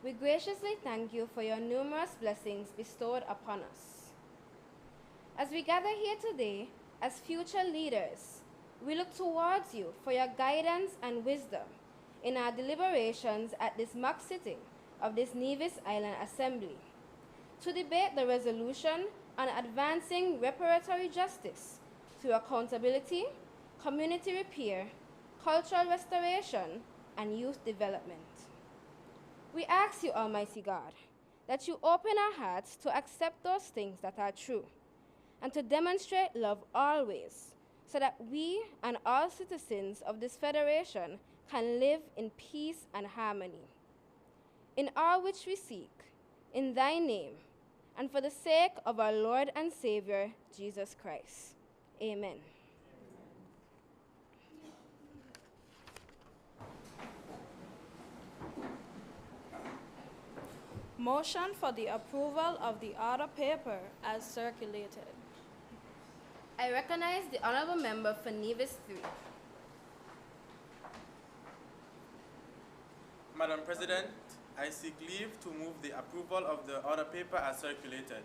We graciously thank you for your numerous blessings bestowed upon us. As we gather here today as future leaders, we look towards you for your guidance and wisdom in our deliberations at this mock sitting of this Nevis Island Assembly to debate the resolution on advancing reparatory justice through accountability, community repair, cultural restoration, and youth development. We ask you, Almighty God, that you open our hearts to accept those things that are true and to demonstrate love always, so that we and all citizens of this federation can live in peace and harmony. In all which we seek, in thy name, and for the sake of our Lord and Savior, Jesus Christ. Amen. Motion for the approval of the order paper as circulated. I recognize the Honorable Member for Nevis 3. Madam President, I seek leave to move the approval of the order paper as circulated.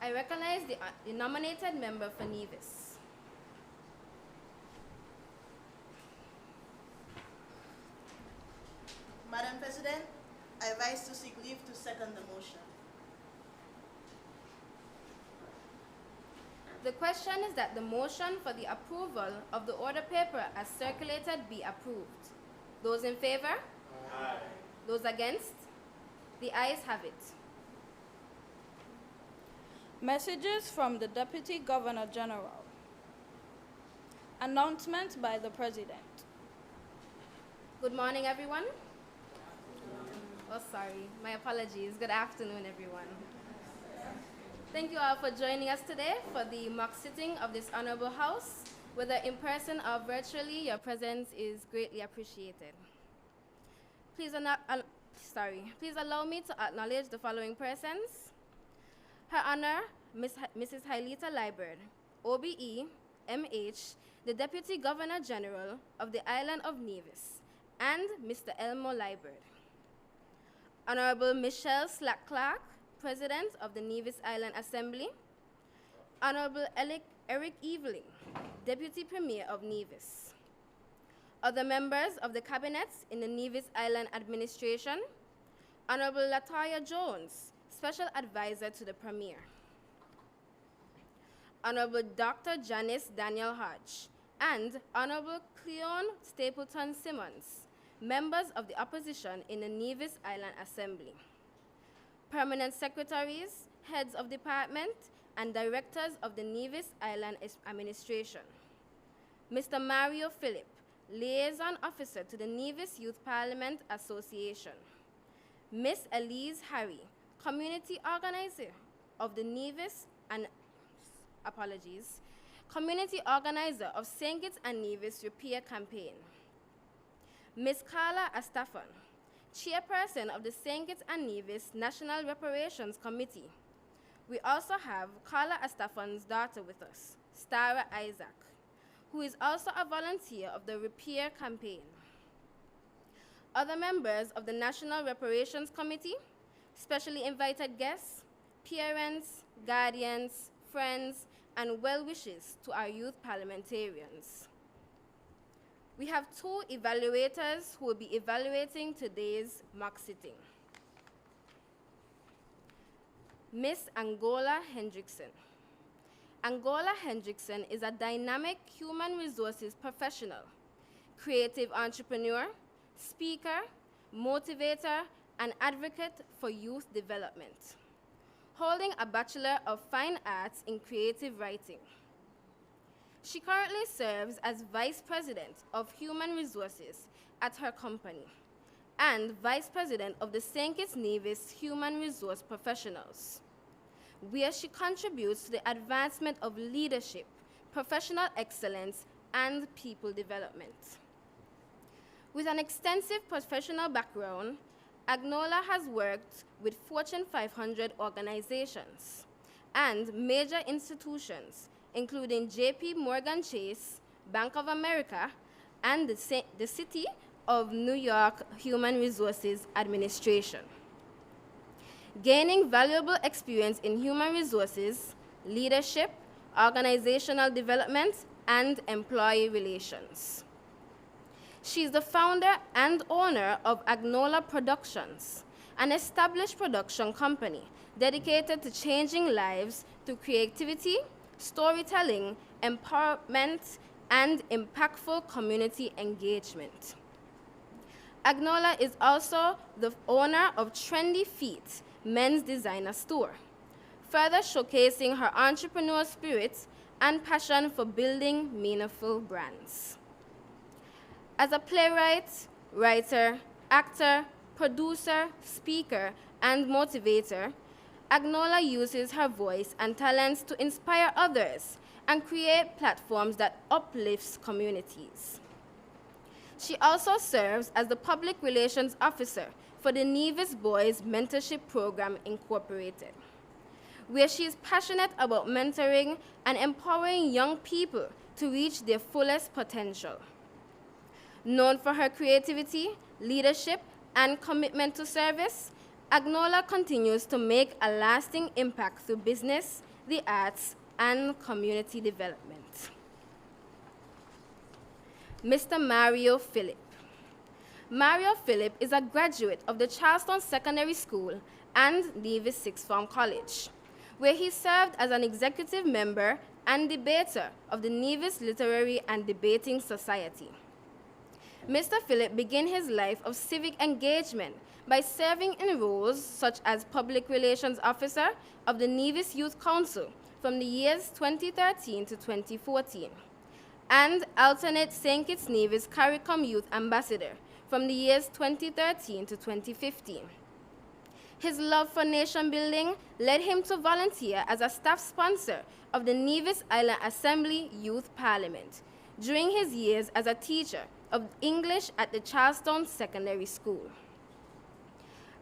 I recognize the nominated member for Nevis. Madam President, I rise to seek leave to second the motion. The question is that the motion for the approval of the order paper as circulated be approved. Those in favor? Aye. Those against? The ayes have it. Messages from the Deputy Governor General. Announcement by the President. Good morning, everyone. Oh, sorry. My apologies. Good afternoon, everyone. Thank you all for joining us today for the mock sitting of this honorable house. Whether in person or virtually, your presence is greatly appreciated. Please allow me to acknowledge the following persons. Her Honor, Mrs. Hailita Liburd, OBE, MH, the Deputy Governor General of the Island of Nevis, and Mr. Elmo Liburd. Honorable Michelle Slack Clark, President of the Nevis Island Assembly. Honorable Eric Eveling, Deputy Premier of Nevis. Other members of the cabinets in the Nevis Island Administration. Honorable Latoya Jones, Special Advisor to the Premier. Honorable Dr. Janice Daniel Hodge, and Honorable Cleon Stapleton Simmons, members of the opposition in the Nevis Island Assembly. Permanent secretaries, heads of department, and directors of the Nevis Island Administration. Mr. Mario Phillip, Liaison Officer to the Nevis Youth Parliament Association. Miss Elise Harry, Community Organizer of the Nevis and, Community Organizer of St. Kitts and Nevis Repair Campaign. Miss Carla Astafan, Chairperson of the St. Kitts and Nevis National Reparations Committee. We also have Carla Astafan's daughter with us, Stara Isaac, who is also a volunteer of the Repair Campaign. Other members of the National Reparations Committee, specially invited guests, parents, guardians, friends, and well-wishers to our youth parliamentarians. We have two evaluators who will be evaluating today's mock sitting. Miss Angola Hendrickson. Angola Hendrickson is a dynamic human resources professional, creative entrepreneur, speaker, motivator, and advocate for youth development, holding a Bachelor of Fine Arts in Creative Writing. She currently serves as Vice President of Human Resources at her company and Vice President of the St. Kitts Nevis Human Resource Professionals, where she contributes to the advancement of leadership, professional excellence, and people development. With an extensive professional background, Agnola has worked with Fortune 500 organizations and major institutions, including JP Morgan Chase, Bank of America, and the City of New York Human Resources Administration. Gaining valuable experience in human resources, leadership, organizational development, and employee relations. She is the founder and owner of Agnola Productions, an established production company dedicated to changing lives through creativity, storytelling, empowerment, and impactful community engagement. Agnola is also the owner of Trendy Feet men's designer store, further showcasing her entrepreneurial spirit and passion for building meaningful brands. As a playwright, writer, actor, producer, speaker, and motivator, Agnola uses her voice and talents to inspire others and create platforms that uplifts communities. She also serves as the Public Relations Officer for the Nevis Boys Mentorship Program Incorporated, where she is passionate about mentoring and empowering young people to reach their fullest potential. Known for her creativity, leadership, and commitment to service, Agnola continues to make a lasting impact through business, the arts, and community development. Mr. Mario Phillip. Mario Phillip is a graduate of the Charleston Secondary School and Nevis Sixth Form College, where he served as an executive member and debater of the Nevis Literary and Debating Society. Mr. Phillip began his life of civic engagement by serving in roles such as Public Relations Officer of the Nevis Youth Council from the years 2013 to 2014, and alternate St. Kitts Nevis CARICOM Youth Ambassador from the years 2013 to 2015. His love for nation building led him to volunteer as a staff sponsor of the Nevis Island Assembly Youth Parliament during his years as a teacher of English at the Charleston Secondary School.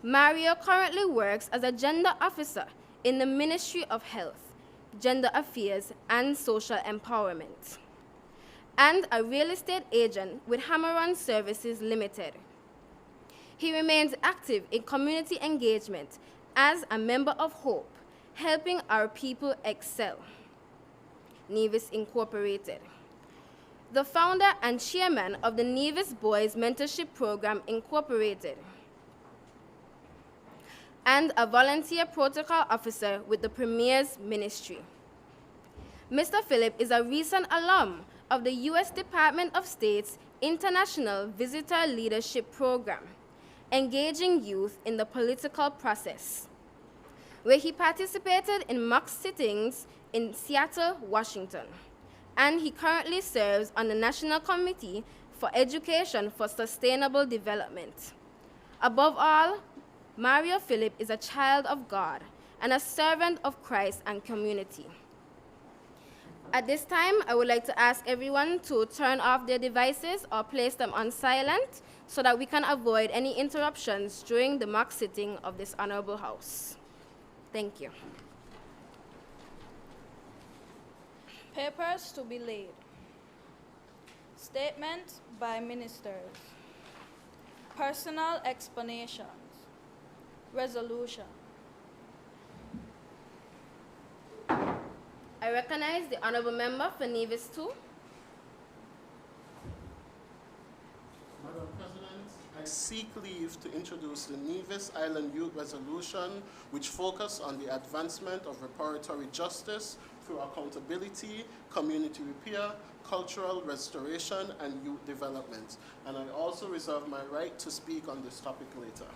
Mario currently works as a gender officer in the Ministry of Health, Gender Affairs, and Social Empowerment, and a real estate agent with Hammeron Services Limited. He remains active in community engagement as a member of HOPE, Helping Our People Excel, Nevis Incorporated, the founder and chairman of the Nevis Boys Mentorship Program Incorporated, and a volunteer protocol officer with the Premier's Ministry. Mr. Phillip is a recent alum of the U.S. Department of State's International Visitor Leadership Program, engaging youth in the political process, where he participated in mock sittings in Seattle, Washington, and he currently serves on the National Committee for Education for Sustainable Development. Above all, Mario Phillip is a child of God and a servant of Christ and community. At this time, I would like to ask everyone to turn off their devices or place them on silent so that we can avoid any interruptions during the mock sitting of this honorable house. Thank you. Papers to be laid. Statement by ministers. Personal explanations. Resolution. I recognize the honorable member for Nevis 2. Madam President, I seek leave to introduce the Nevis Island Youth Resolution, which focuses on the advancement of reparatory justice through accountability, community repair, cultural restoration, and youth development. And I also reserve my right to speak on this topic later.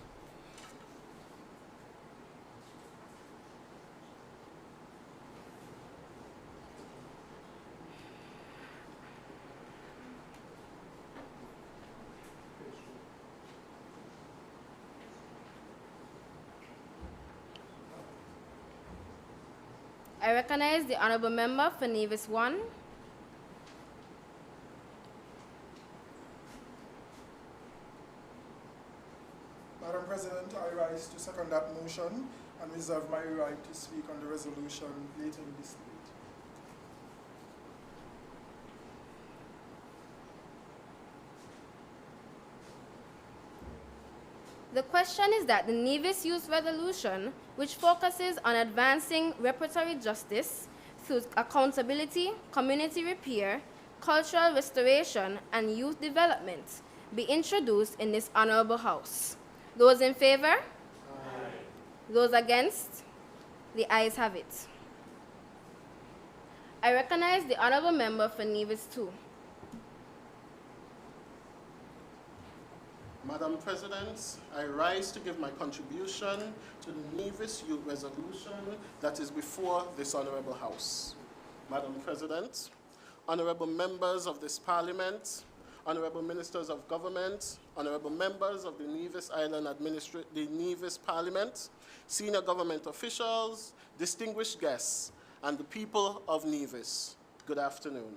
I recognize the honorable member for Nevis 1. Madam President, I rise to second that motion and reserve my right to speak on the resolution later in this debate. The question is that the Nevis Youth Resolution, which focuses on advancing reparatory justice through accountability, community repair, cultural restoration, and youth development, be introduced in this honorable House. Those in favor? Aye. Those against? The ayes have it. I recognize the honorable member for Nevis 2. Madam President, I rise to give my contribution to the Nevis Youth Resolution that is before this Honorable House. Madam President, honorable members of this Parliament, honorable ministers of government, honorable members of the Nevis Island the Nevis Parliament, senior government officials, distinguished guests, and the people of Nevis, good afternoon.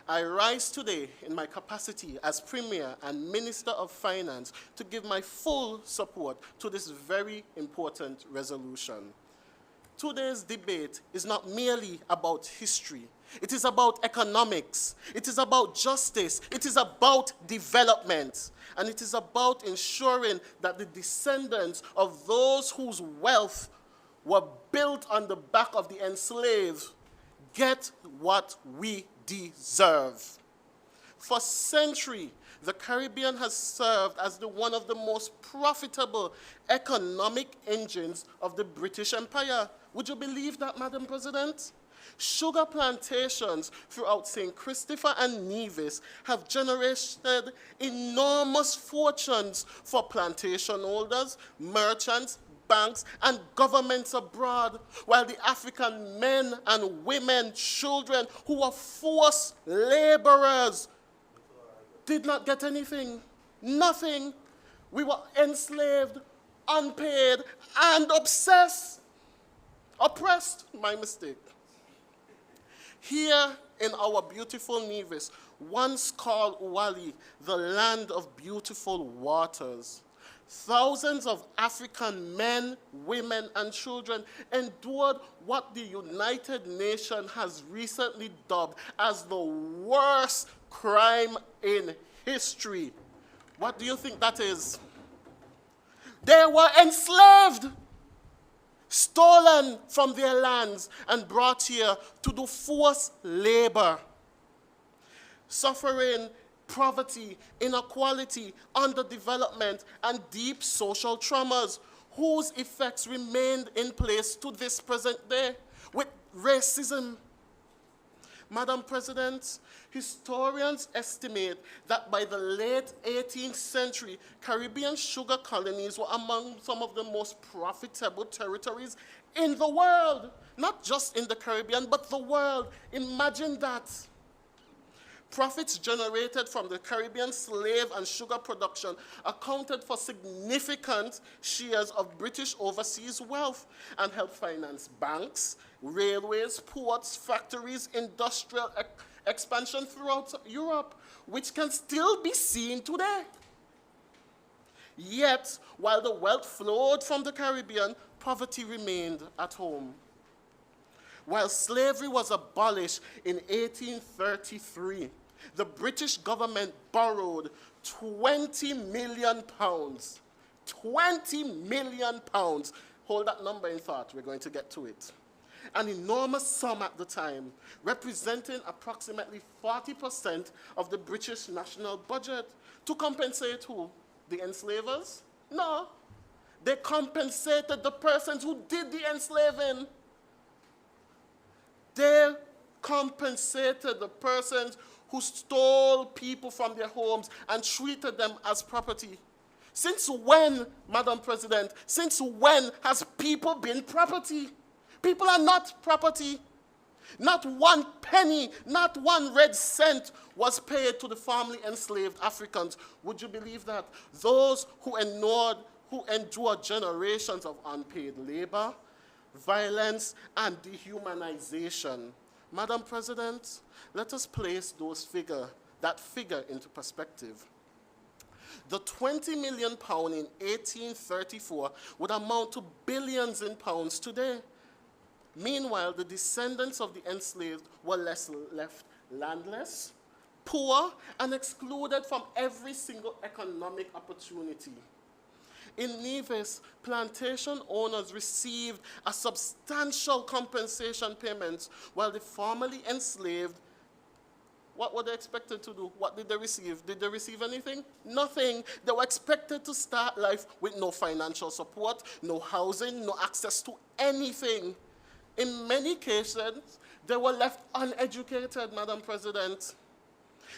I rise today in my capacity as Premier and Minister of Finance to give my full support to this very important resolution. Today's debate is not merely about history. It is about economics. It is about justice. It is about development. And it is about ensuring that the descendants of those whose wealth were built on the back of the enslaved get what we deserve. For centuries, the Caribbean has served as one of the most profitable economic engines of the British Empire. Would you believe that, Madam President? Sugar plantations throughout St. Christopher and Nevis have generated enormous fortunes for plantation holders, merchants, banks, and governments abroad, while the African men and women, children who were forced laborers did not get anything, nothing. We were enslaved, unpaid, and oppressed, my mistake. Here in our beautiful Nevis, once called Uwali, the land of beautiful waters, thousands of African men, women, and children endured what the United Nations has recently dubbed as the worst crime in history. What do you think that is? They were enslaved, stolen from their lands, and brought here to do forced labor, suffering poverty, inequality, underdevelopment, and deep social traumas whose effects remained in place to this present day with racism. Madam President, historians estimate that by the late 18th century, Caribbean sugar colonies were among some of the most profitable territories in the world. Not just in the Caribbean, but the world. Imagine that. Profits generated from the Caribbean slave and sugar production accounted for significant shares of British overseas wealth and helped finance banks, railways, ports, factories, industrial expansion throughout Europe, which can still be seen today. Yet, while the wealth flowed from the Caribbean, poverty remained at home. While slavery was abolished in 1833, the British government borrowed 20 million pounds. 20 million pounds. Hold that number in thought, we're going to get to it. An enormous sum at the time, representing approximately 40% of the British national budget. To compensate who? The enslavers? No. They compensated the persons who did the enslaving. They compensated the persons who stole people from their homes and treated them as property. Since when, Madam President, since when has people been property? People are not property. Not one penny, not one red cent was paid to the formerly enslaved Africans. Would you believe that? Those who endured generations of unpaid labor, violence, and dehumanization. Madam President, let us place that figure into perspective. The 20 million pounds in 1834 would amount to billions in pounds today. Meanwhile, the descendants of the enslaved were left landless, poor, and excluded from every single economic opportunity. In Nevis, plantation owners received a substantial compensation payment, while the formerly enslaved, what were they expected to do? What did they receive? Did they receive anything? Nothing. They were expected to start life with no financial support, no housing, no access to anything. In many cases, they were left uneducated, Madam President.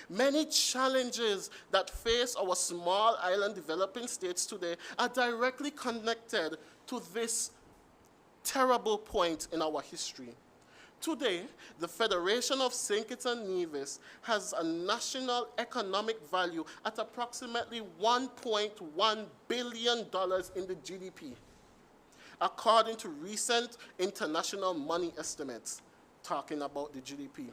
Many challenges that face our small island developing states today are directly connected to this terrible point in our history. Today, the Federation of St. Kitts and Nevis has a national economic value at approximately $1.1 billion in the GDP, according to recent international money estimates talking about the GDP.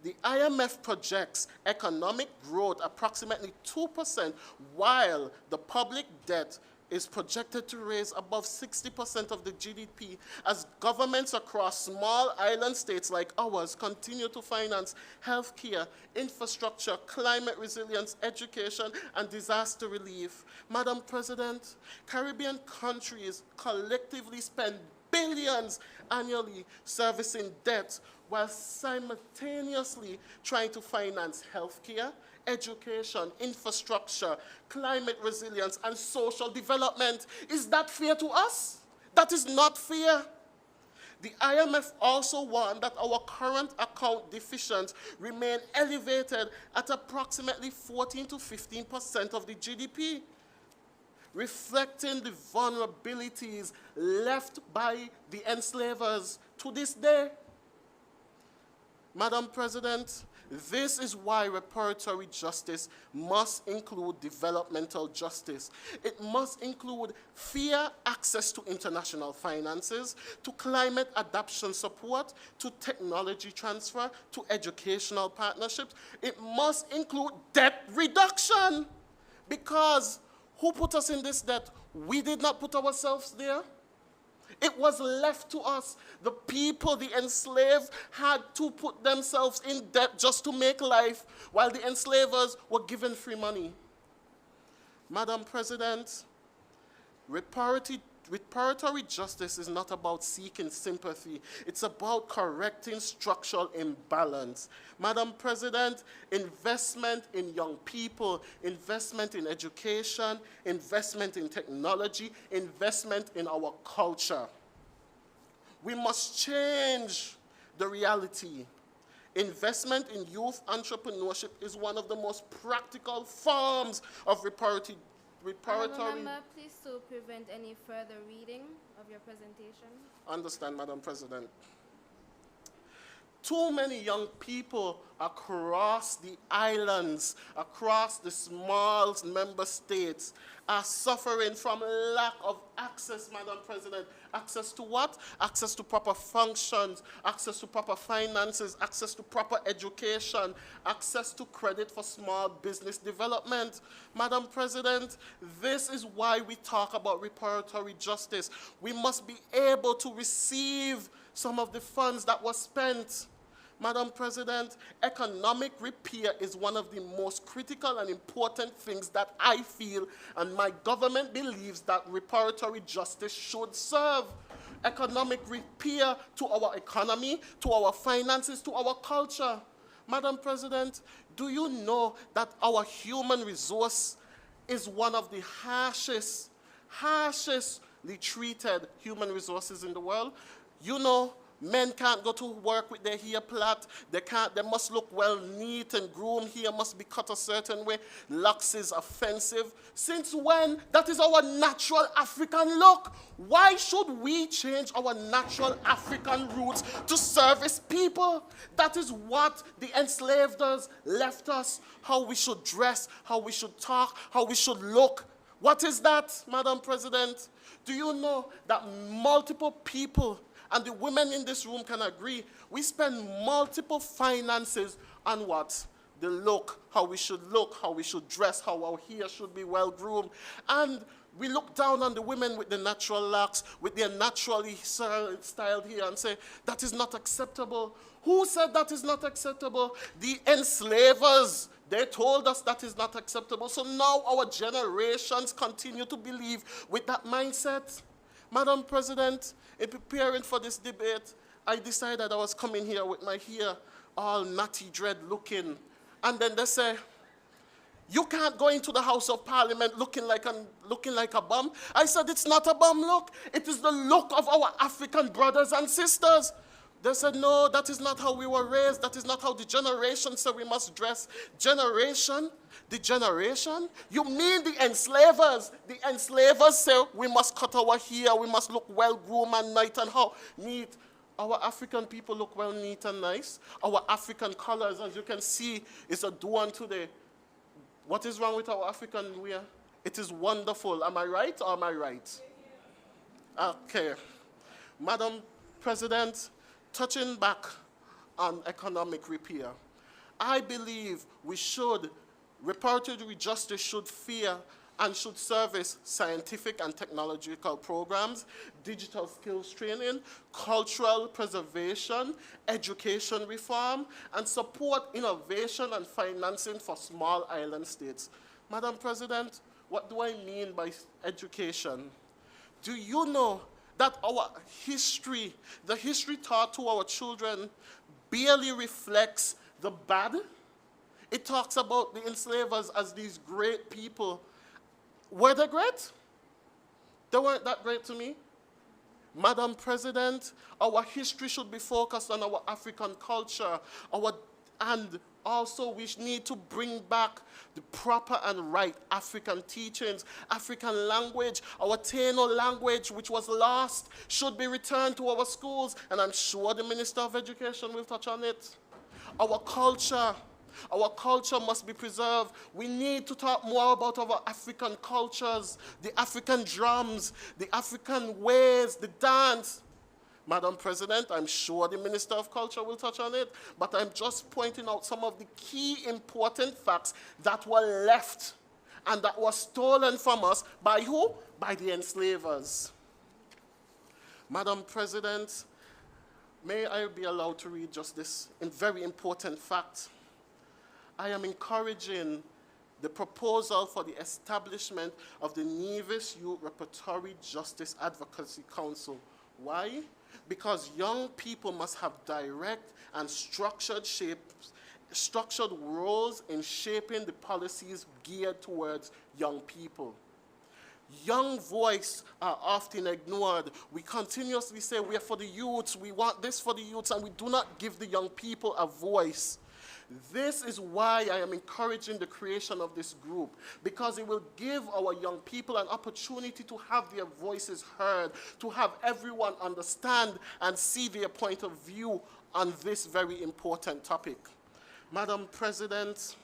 The IMF projects economic growth approximately 2%, while the public debt is projected to raise above 60% of the GDP as governments across small island states like ours continue to finance healthcare, infrastructure, climate resilience, education, and disaster relief. Madam President, Caribbean countries collectively spend billions annually servicing debt while simultaneously trying to finance healthcare, education, infrastructure, climate resilience, and social development. Is that fair to us? That is not fair. The IMF also warned that our current account deficits remain elevated at approximately 14 to 15% of the GDP, reflecting the vulnerabilities left by the enslavers to this day. Madam President, this is why reparatory justice must include developmental justice. It must include fair access to international finances, to climate adaptation support, to technology transfer, to educational partnerships. It must include debt reduction, because who put us in this debt? We did not put ourselves there. It was left to us. The people, the enslaved, had to put themselves in debt just to make life, while the enslavers were given free money. Madam President, reparatory justice is not about seeking sympathy. It's about correcting structural imbalance. Madam President, investment in young people, investment in education, investment in technology, investment in our culture. We must change the reality. Investment in youth entrepreneurship is one of the most practical forms of reparatory. Remember, please to prevent any further reading of your presentation. Understand, Madam President. Too many young people across the islands, across the small member states, are suffering from lack of access, Madam President. Access to what? Access to proper functions, access to proper finances, access to proper education, access to credit for small business development. Madam President, this is why we talk about reparatory justice. We must be able to receive some of the funds that were spent. Madam President, economic repair is one of the most critical and important things that I feel and my government believes that reparatory justice should serve. Economic repair to our economy, to our finances, to our culture. Madam President, do you know that our human resource is one of the harshestly treated human resources in the world? You know, men can't go to work with their hair plait. They must look well neat and groomed. Hair must be cut a certain way. Locks is offensive. Since when? That is our natural African look. Why should we change our natural African roots to service people? That is what the enslavers left us. How we should dress, how we should talk, how we should look. What is that, Madam President? Do you know that multiple people, and the women in this room can agree, we spend multiple finances on what? The look, how we should look, how we should dress, how our hair should be well groomed. And we look down on the women with the natural locks, with their naturally styled hair, and say, that is not acceptable. Who said that is not acceptable? The enslavers They told us that is not acceptable. So now our generations continue to believe with that mindset. Madam President, in preparing for this debate, I decided I was coming here with my hair all natty dread looking. And then they say, you can't go into the House of Parliament looking like a bum. I said, it's not a bum look. It is the look of our African brothers and sisters. They said, no, that is not how we were raised. That is not how the generation said we must dress. Generation? The generation? You mean the enslavers? The enslavers say we must cut our hair, we must look well-groomed and nice and how neat. Our African people look well, neat and nice. Our African colors, as you can see, is adorned today. What is wrong with our African wear? It is wonderful. Am I right or am I right? Okay. Madam President, touching back on economic repair, I believe we should, reparatory justice should fear and should service scientific and technological programs, digital skills training, cultural preservation, education reform, and support innovation and financing for small island states. Madam President, what do I mean by education? Do you know that our history, the history taught to our children, barely reflects the bad? It talks about the enslavers as these great people. Were they great? They weren't that great to me. Madam President, our history should be focused on our African culture, and also we need to bring back the proper and right African teachings, African language, our Taino language, which was lost, should be returned to our schools, and I'm sure the Minister of Education will touch on it. Our culture must be preserved. We need to talk more about our African cultures, the African drums, the African ways, the dance. Madam President, I'm sure the Minister of Culture will touch on it, but I'm just pointing out some of the key important facts that were left and that were stolen from us by who? By the enslavers. Madam President, may I be allowed to read just this very important fact? I am encouraging the proposal for the establishment of the Nevis Youth Repertory Justice Advocacy Council. Why? Because young people must have direct and structured roles in shaping the policies geared towards young people. Young voices are often ignored. We continuously say we are for the youths, we want this for the youths, and we do not give the young people a voice. This is why I am encouraging the creation of this group, because it will give our young people an opportunity to have their voices heard, to have everyone understand and see their point of view on this very important topic. Madam President,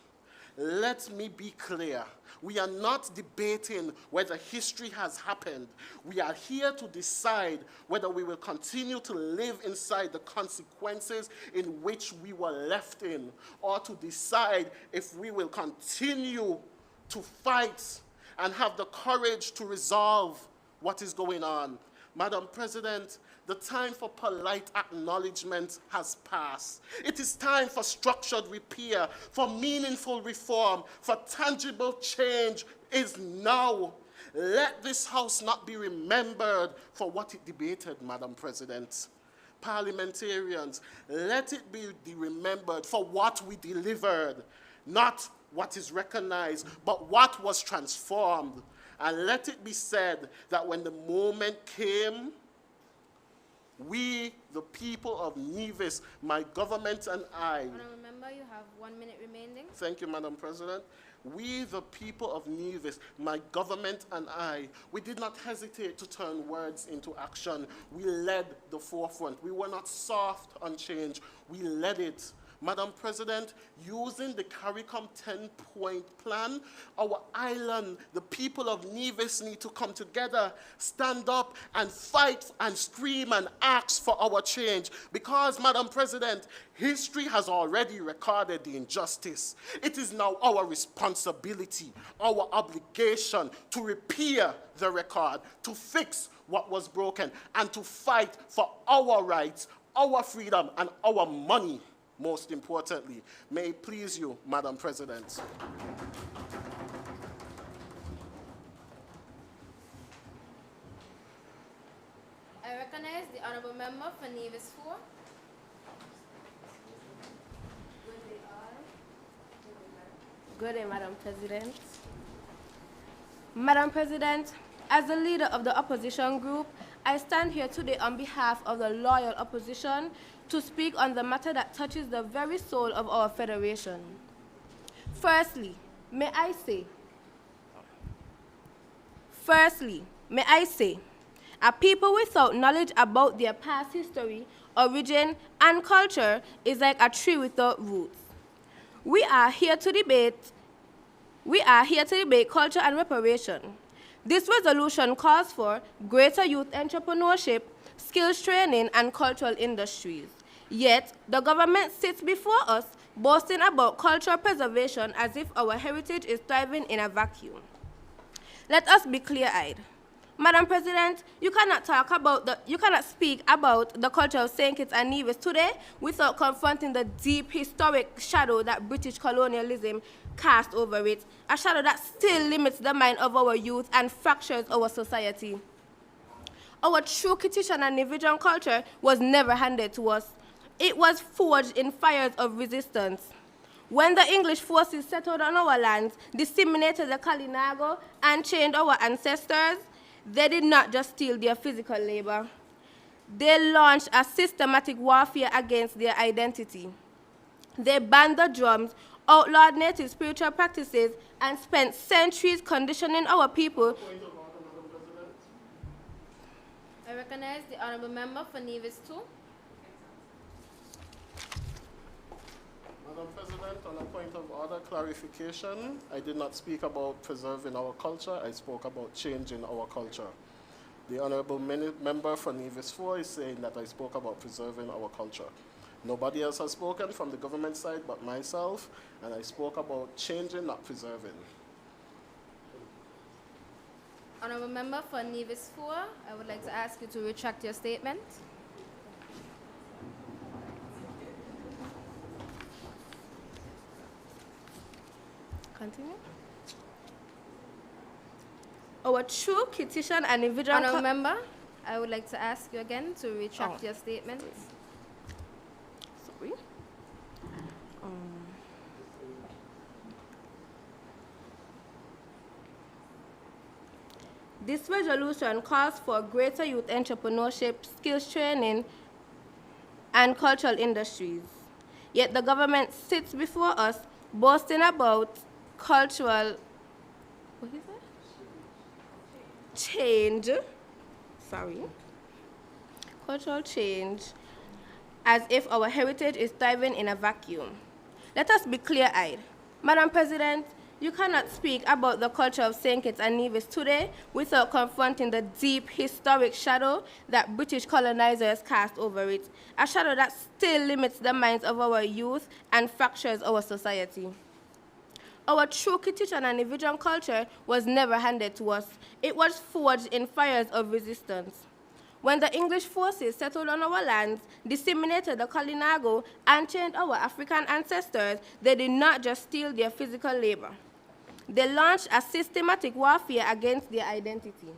let me be clear. We are not debating whether history has happened. We are here to decide whether we will continue to live inside the consequences in which we were left in, or to decide if we will continue to fight and have the courage to resolve what is going on. Madam President, the time for polite acknowledgement has passed. It is time for structured repair, for meaningful reform, for tangible change is now. Let this House not be remembered for what it debated, Madam President. Parliamentarians, let it be remembered for what we delivered, not what is recognized, but what was transformed. And let it be said that when the moment came, we, the people of Nevis, my government and I. And remember, you have 1 minute remaining. Thank you, Madam President. We, the people of Nevis, my government and I, we did not hesitate to turn words into action. We led the forefront. We were not soft on change. We led it. Madam President, using the CARICOM 10-point plan, our island, the people of Nevis need to come together, stand up and fight and scream and ask for our change. Because, Madam President, history has already recorded the injustice. It is now our responsibility, our obligation to repair the record, to fix what was broken, and to fight for our rights, our freedom, and our money. most importantly. May it please you, Madam President. I recognize the honorable member for Nevis 4. Good day, Madam President. Madam President, as the leader of the opposition group, I stand here today on behalf of the loyal opposition to speak on the matter that touches the very soul of our federation. Firstly, may I say, a people without knowledge about their past history, origin, and culture is like a tree without roots. We are here to debate culture and reparation. This resolution calls for greater youth entrepreneurship, skills training, and cultural industries. Yet, the government sits before us boasting about cultural preservation as if our heritage is thriving in a vacuum. Let us be clear-eyed. Madam President, you cannot speak about the culture of St. Kitts and Nevis today without confronting the deep historic shadow that British colonialism cast over it, a shadow that still limits the mind of our youth and fractures our society. Our true Kittitian and Nevidian culture was never handed to us. It was forged in fires of resistance. When the English forces settled on our lands, disseminated the Kalinago, and chained our ancestors, they did not just steal their physical labor. They launched a systematic warfare against their identity. They banned the drums, outlawed native spiritual practices, and spent centuries conditioning our people. I recognize the honorable member for Nevis 2. Madam President, on a point of order clarification, I did not speak about preserving our culture, I spoke about changing our culture. The honorable member for Nevis 4 is saying that I spoke about preserving our culture. Nobody else has spoken from the government side but myself, and I spoke about changing, not preserving. Honorable member for Nevis 4, I would like to ask you to retract your statement. Continue. Our true Kittitian and Nevidian honorable member, I would like to ask you again to retract your statement. Sorry. This resolution calls for greater youth entrepreneurship, skills training, and cultural industries. Yet the government sits before us boasting about cultural change, cultural change, as if our heritage is thriving in a vacuum. Let us be clear-eyed. Madam President, you cannot speak about the culture of St. Kitts and Nevis today without confronting the deep historic shadow that British colonizers cast over it, a shadow that still limits the minds of our youth and fractures our society. Our true Kittitian and Nevidian culture was never handed to us. It was forged in fires of resistance. When the English forces settled on our lands, disseminated the Kalinago, and chained our African ancestors, they did not just steal their physical labor. They launched a systematic warfare against their identity.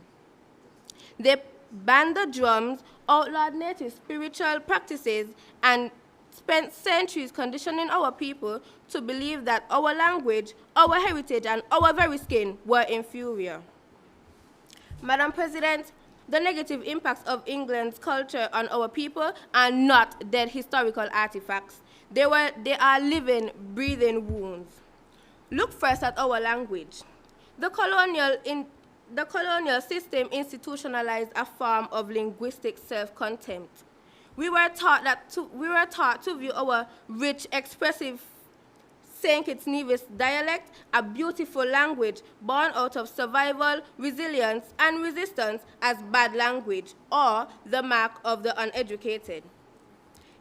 They banned the drums, outlawed native spiritual practices, and spent centuries conditioning our people to believe that our language, our heritage, and our very skin were inferior. Madam President, the negative impacts of England's culture on our people are not dead historical artifacts. They are living, breathing wounds. Look first at our language. The colonial system institutionalized a form of linguistic self-contempt. We were taught to view our rich, expressive St. Kitts Nevis dialect, a beautiful language born out of survival, resilience, and resistance, as bad language or the mark of the uneducated.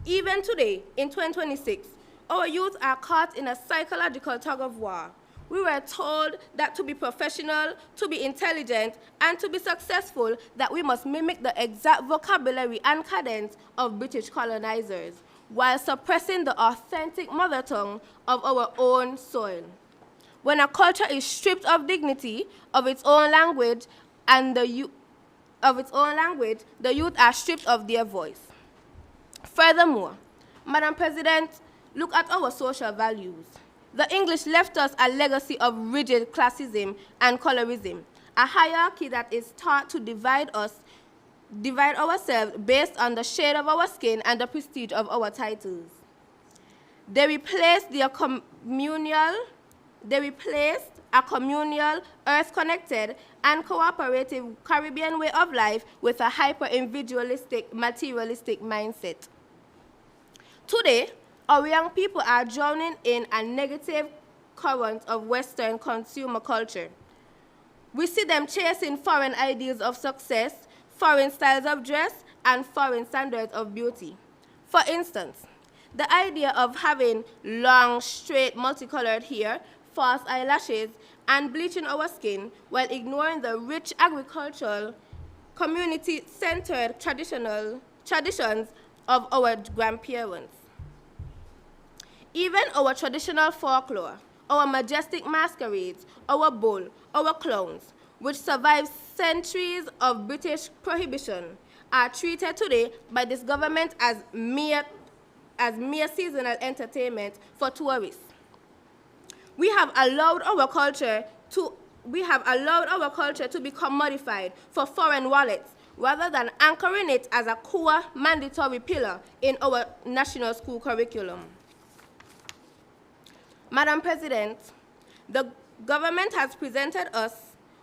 Even today, in 2026, our youth are caught in a psychological tug-of-war. We were told that to be professional, to be intelligent, and to be successful, that we must mimic the exact vocabulary and cadence of British colonizers. while suppressing the authentic mother tongue of our own soil. When a culture is stripped of dignity of its own language the youth are stripped of their voice. Furthermore, Madam President, look at our social values. The English left us a legacy of rigid classism and colorism, a hierarchy that is taught to divide ourselves based on the shade of our skin and the prestige of our titles. They replaced a communal, earth-connected, and cooperative Caribbean way of life with a hyper-individualistic, materialistic mindset. Today, our young people are drowning in a negative current of Western consumer culture. We see them chasing foreign ideals of success, foreign styles of dress, and foreign standards of beauty. For instance, the idea of having long, straight, multicolored hair, false eyelashes, and bleaching our skin while ignoring the rich agricultural, community-centered traditions of our grandparents. Even our traditional folklore, our majestic masquerades, our bull, our clowns, which survived centuries of British prohibition, are treated today by this government as mere seasonal entertainment for tourists. We have allowed our culture to be commodified for foreign wallets rather than anchoring it as a core mandatory pillar in our national school curriculum. Madam President, the government has presented us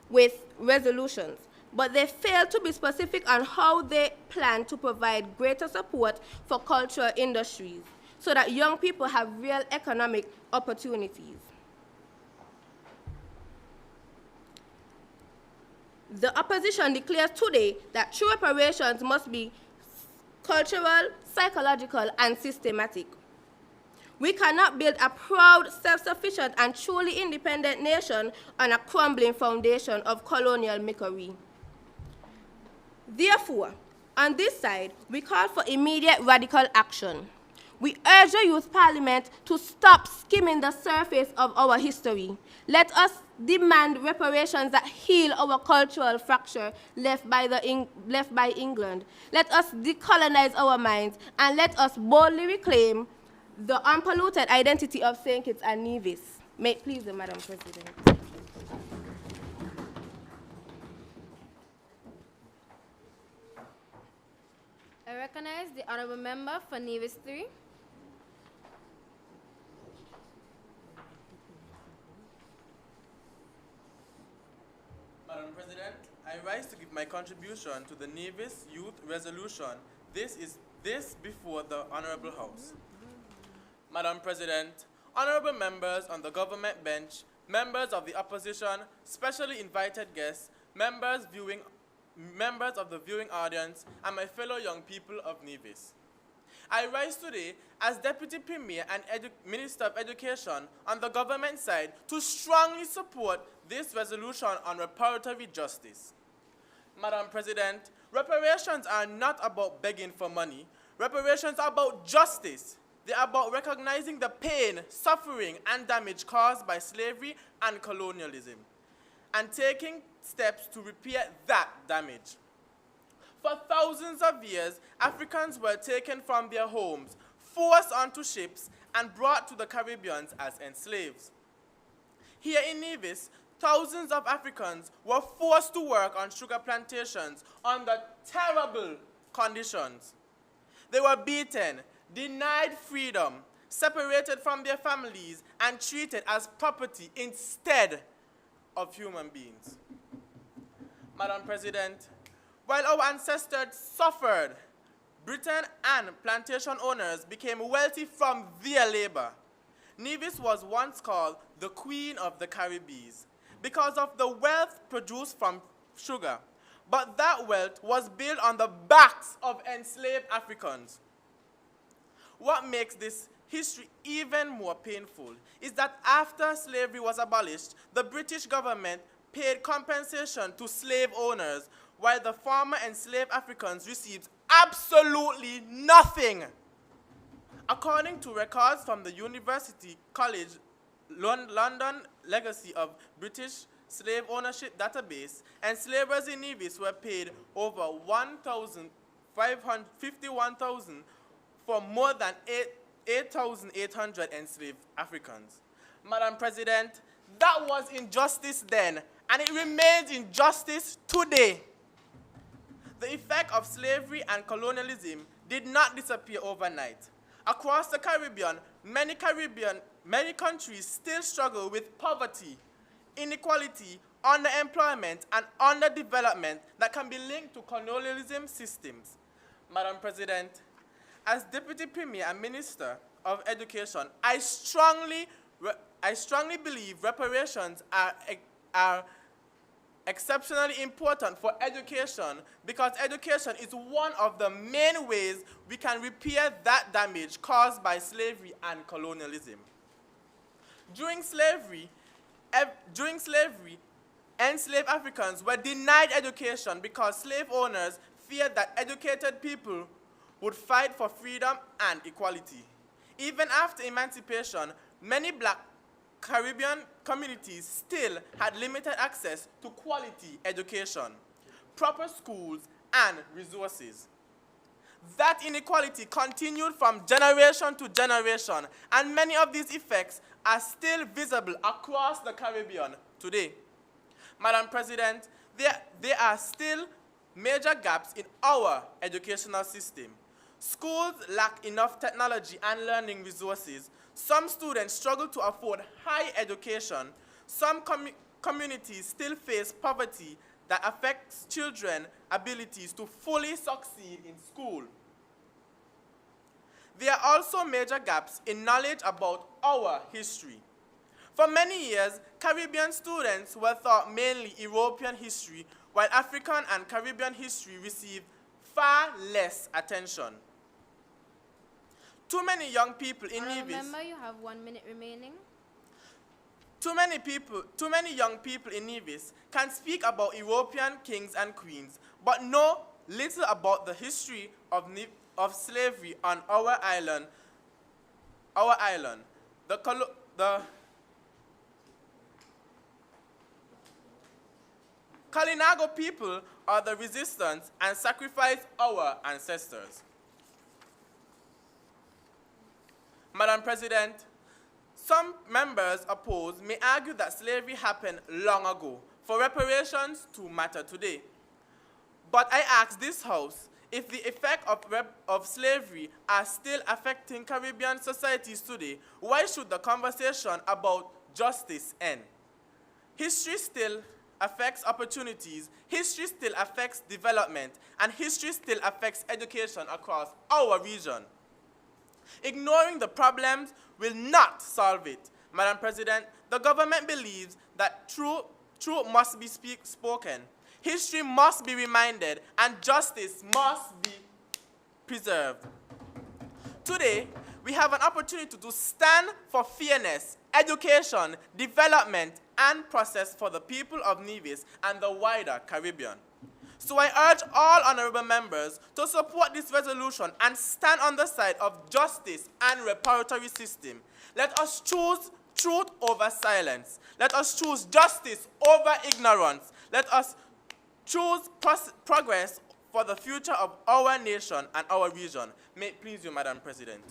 with resolutions, but they fail to be specific on how they plan to provide greater support for cultural industries so that young people have real economic opportunities. The opposition declares today that true reparations must be cultural, psychological, and systematic. We cannot build a proud, self-sufficient, and truly independent nation on a crumbling foundation of colonial mockery. Therefore, on this side, we call for immediate radical action. We urge the Youth Parliament to stop skimming the surface of our history. Let us demand reparations that heal our cultural fracture left by England. Let us decolonize our minds, and let us boldly reclaim the unpolluted identity of St. Kitts and Nevis. May it please the Madam President. I recognize the Honourable Member for Nevis 3. Madam President, I rise to give my contribution to the Nevis Youth Resolution. This before the Honourable House. Madam President, honourable members on the government bench, members of the opposition, specially invited guests, members of the viewing audience, and my fellow young people of Nevis. I rise today as Deputy Premier and Minister of Education on the government side to strongly support this resolution on reparatory justice. Madam President, reparations are not about begging for money. Reparations are about justice. They are about recognizing the pain, suffering, and damage caused by slavery and colonialism, and taking steps to repair that damage. For thousands of years, Africans were taken from their homes, forced onto ships, and brought to the Caribbean as enslaved. Here in Nevis, thousands of Africans were forced to work on sugar plantations under terrible conditions. They were beaten, denied freedom, separated from their families, and treated as property instead of human beings. Madam President, while our ancestors suffered, Britain and plantation owners became wealthy from their labor. Nevis was once called the Queen of the Caribbean because of the wealth produced from sugar, but that wealth was built on the backs of enslaved Africans. What makes this history even more painful is that after slavery was abolished, the British government paid compensation to slave owners, while the former enslaved Africans received absolutely nothing. According to records from the University College London Legacy of British Slave Ownership Database, enslavers in Nevis were paid over $1,551,000 for more than 8,800 enslaved Africans. Madam President, that was injustice then, and it remains injustice today. The effect of slavery and colonialism did not disappear overnight. Across the Caribbean, many countries still struggle with poverty, inequality, underemployment, and underdevelopment that can be linked to colonialism systems. Madam President, as Deputy Premier and Minister of Education, I strongly believe reparations are exceptionally important for education, because education is one of the main ways we can repair that damage caused by slavery and colonialism. During slavery, enslaved Africans were denied education because slave owners feared that educated people would fight for freedom and equality. Even after emancipation, many Black Caribbean communities still had limited access to quality education, proper schools, and resources. That inequality continued from generation to generation, and many of these effects are still visible across the Caribbean today. Madam President, there are still major gaps in our educational system. Schools lack enough technology and learning resources. Some students struggle to afford higher education. Some communities still face poverty that affects children's abilities to fully succeed in school. There are also major gaps in knowledge about our history. For many years, Caribbean students were taught mainly European history, while African and Caribbean history received far less attention. Too many young people in Nevis. Remember, you have 1 minute remaining. Too many young people in Nevis can speak about European kings and queens, but know little about the history of slavery on our island. The Kalinago people are the resistance and sacrificed our ancestors. Madam President, some members opposed may argue that slavery happened long ago for reparations to matter today. But I ask this House, if the effect of slavery are still affecting Caribbean societies today, why should the conversation about justice end? History still affects opportunities, history still affects development, and history still affects education across our region. Ignoring the problems will not solve it. Madam President, the government believes that truth must be spoken, history must be reminded, and justice must be preserved. Today, we have an opportunity to stand for fairness, education, development, and process for the people of Nevis and the wider Caribbean. So I urge all honorable members to support this resolution and stand on the side of justice and reparatory system. Let us choose truth over silence. Let us choose justice over ignorance. Let us choose progress for the future of our nation and our region. May it please you, Madam President.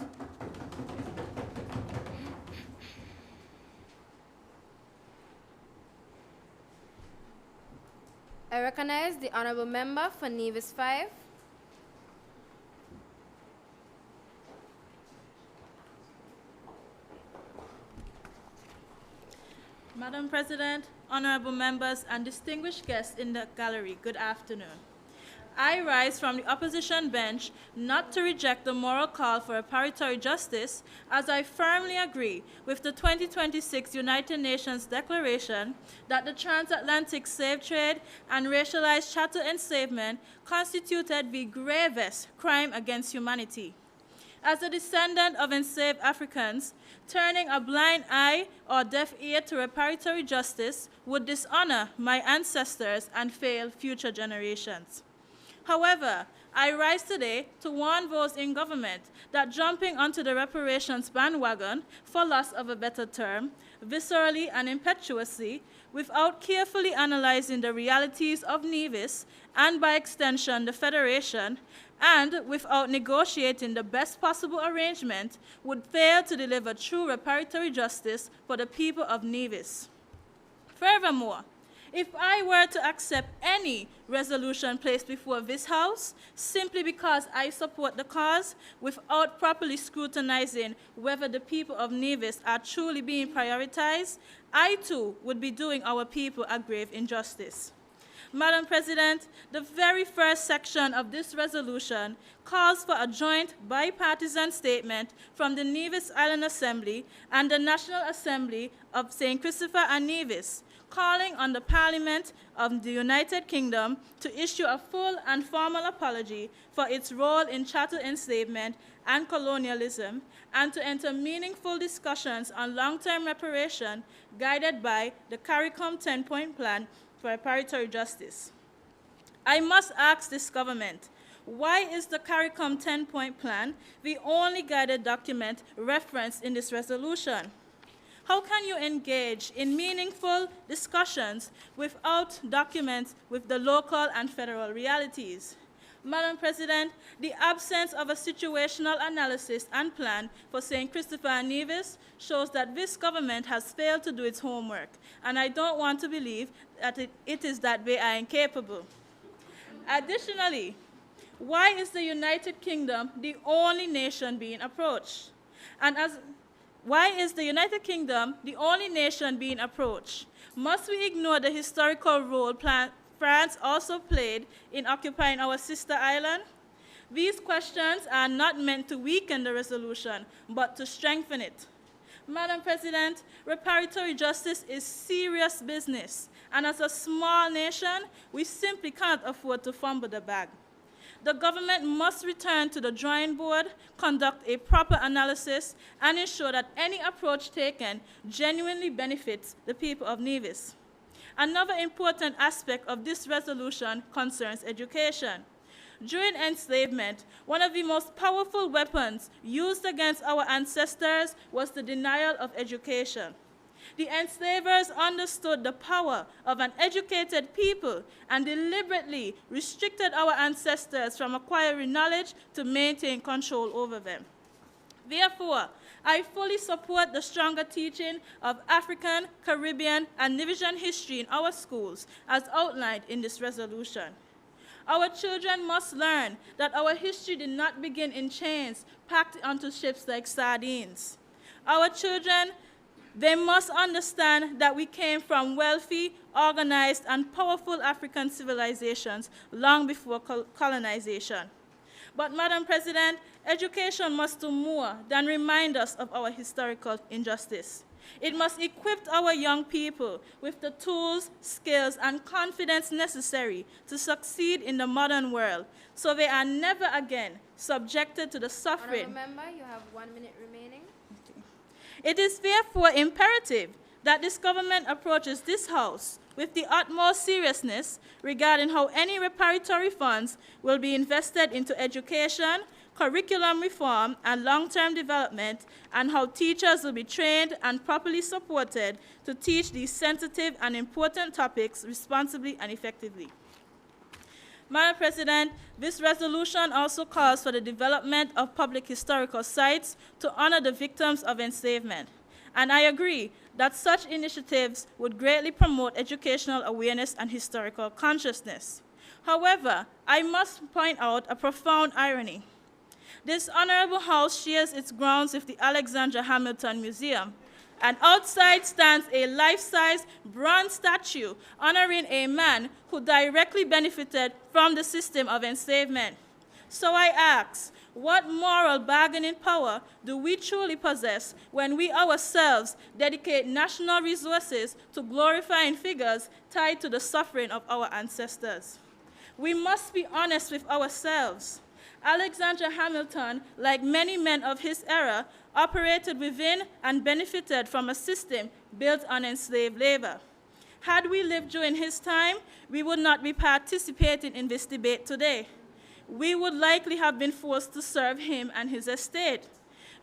I recognize the honorable member for Nevis 5. Madam President, honorable members, and distinguished guests in the gallery, good afternoon. I rise from the opposition bench not to reject the moral call for reparatory justice, as I firmly agree with the 2026 United Nations Declaration that the transatlantic slave trade and racialized chattel enslavement constituted the gravest crime against humanity. As a descendant of enslaved Africans, turning a blind eye or deaf ear to reparatory justice would dishonor my ancestors and fail future generations. However, I rise today to warn those in government that jumping onto the reparations bandwagon, for loss of a better term, viscerally and impetuously, without carefully analyzing the realities of Nevis and by extension the Federation, and without negotiating the best possible arrangement, would fail to deliver true reparatory justice for the people of Nevis. Furthermore, if I were to accept any resolution placed before this House, simply because I support the cause, without properly scrutinizing whether the people of Nevis are truly being prioritized, I too would be doing our people a grave injustice. Madam President, the very first section of this resolution calls for a joint bipartisan statement from the Nevis Island Assembly and the National Assembly of St. Christopher and Nevis, calling on the Parliament of the United Kingdom to issue a full and formal apology for its role in chattel enslavement and colonialism, and to enter meaningful discussions on long-term reparation guided by the CARICOM 10-point plan for reparatory justice. I must ask this government, why is the CARICOM 10-point plan the only guided document referenced in this resolution? How can you engage in meaningful discussions without documents with the local and federal realities? Madam President, the absence of a situational analysis and plan for St. Christopher and Nevis shows that this government has failed to do its homework, and I don't want to believe that it is that they are incapable. Additionally, why is the United Kingdom the only nation being approached? Why is the United Kingdom the only nation being approached? Must we ignore the historical role France also played in occupying our sister island? These questions are not meant to weaken the resolution, but to strengthen it. Madam President, reparatory justice is serious business, and as a small nation, we simply can't afford to fumble the bag. The government must return to the drawing board, conduct a proper analysis, and ensure that any approach taken genuinely benefits the people of Nevis. Another important aspect of this resolution concerns education. During enslavement, one of the most powerful weapons used against our ancestors was the denial of education. The enslavers understood the power of an educated people and deliberately restricted our ancestors from acquiring knowledge to maintain control over them. Therefore, I fully support the stronger teaching of African, Caribbean, and Nevisian history in our schools, as outlined in this resolution. Our children must learn that our history did not begin in chains packed onto ships like sardines. Our children, they must understand that we came from wealthy, organized, and powerful African civilizations long before colonization. But, Madam President, education must do more than remind us of our historical injustice. It must equip our young people with the tools, skills, and confidence necessary to succeed in the modern world, so they are never again subjected to the suffering. Honourable Member, you have 1 minute remaining. It is therefore imperative that this government approaches this House with the utmost seriousness regarding how any reparatory funds will be invested into education, curriculum reform, and long-term development, and how teachers will be trained and properly supported to teach these sensitive and important topics responsibly and effectively. Madam President, this resolution also calls for the development of public historical sites to honor the victims of enslavement. And I agree that such initiatives would greatly promote educational awareness and historical consciousness. However, I must point out a profound irony. This honorable House shares its grounds with the Alexander Hamilton Museum, and outside stands a life-size bronze statue honoring a man who directly benefited from the system of enslavement. So I ask, what moral bargaining power do we truly possess when we ourselves dedicate national resources to glorifying figures tied to the suffering of our ancestors? We must be honest with ourselves. Alexander Hamilton, like many men of his era, operated within and benefited from a system built on enslaved labor. Had we lived during his time, we would not be participating in this debate today. We would likely have been forced to serve him and his estate.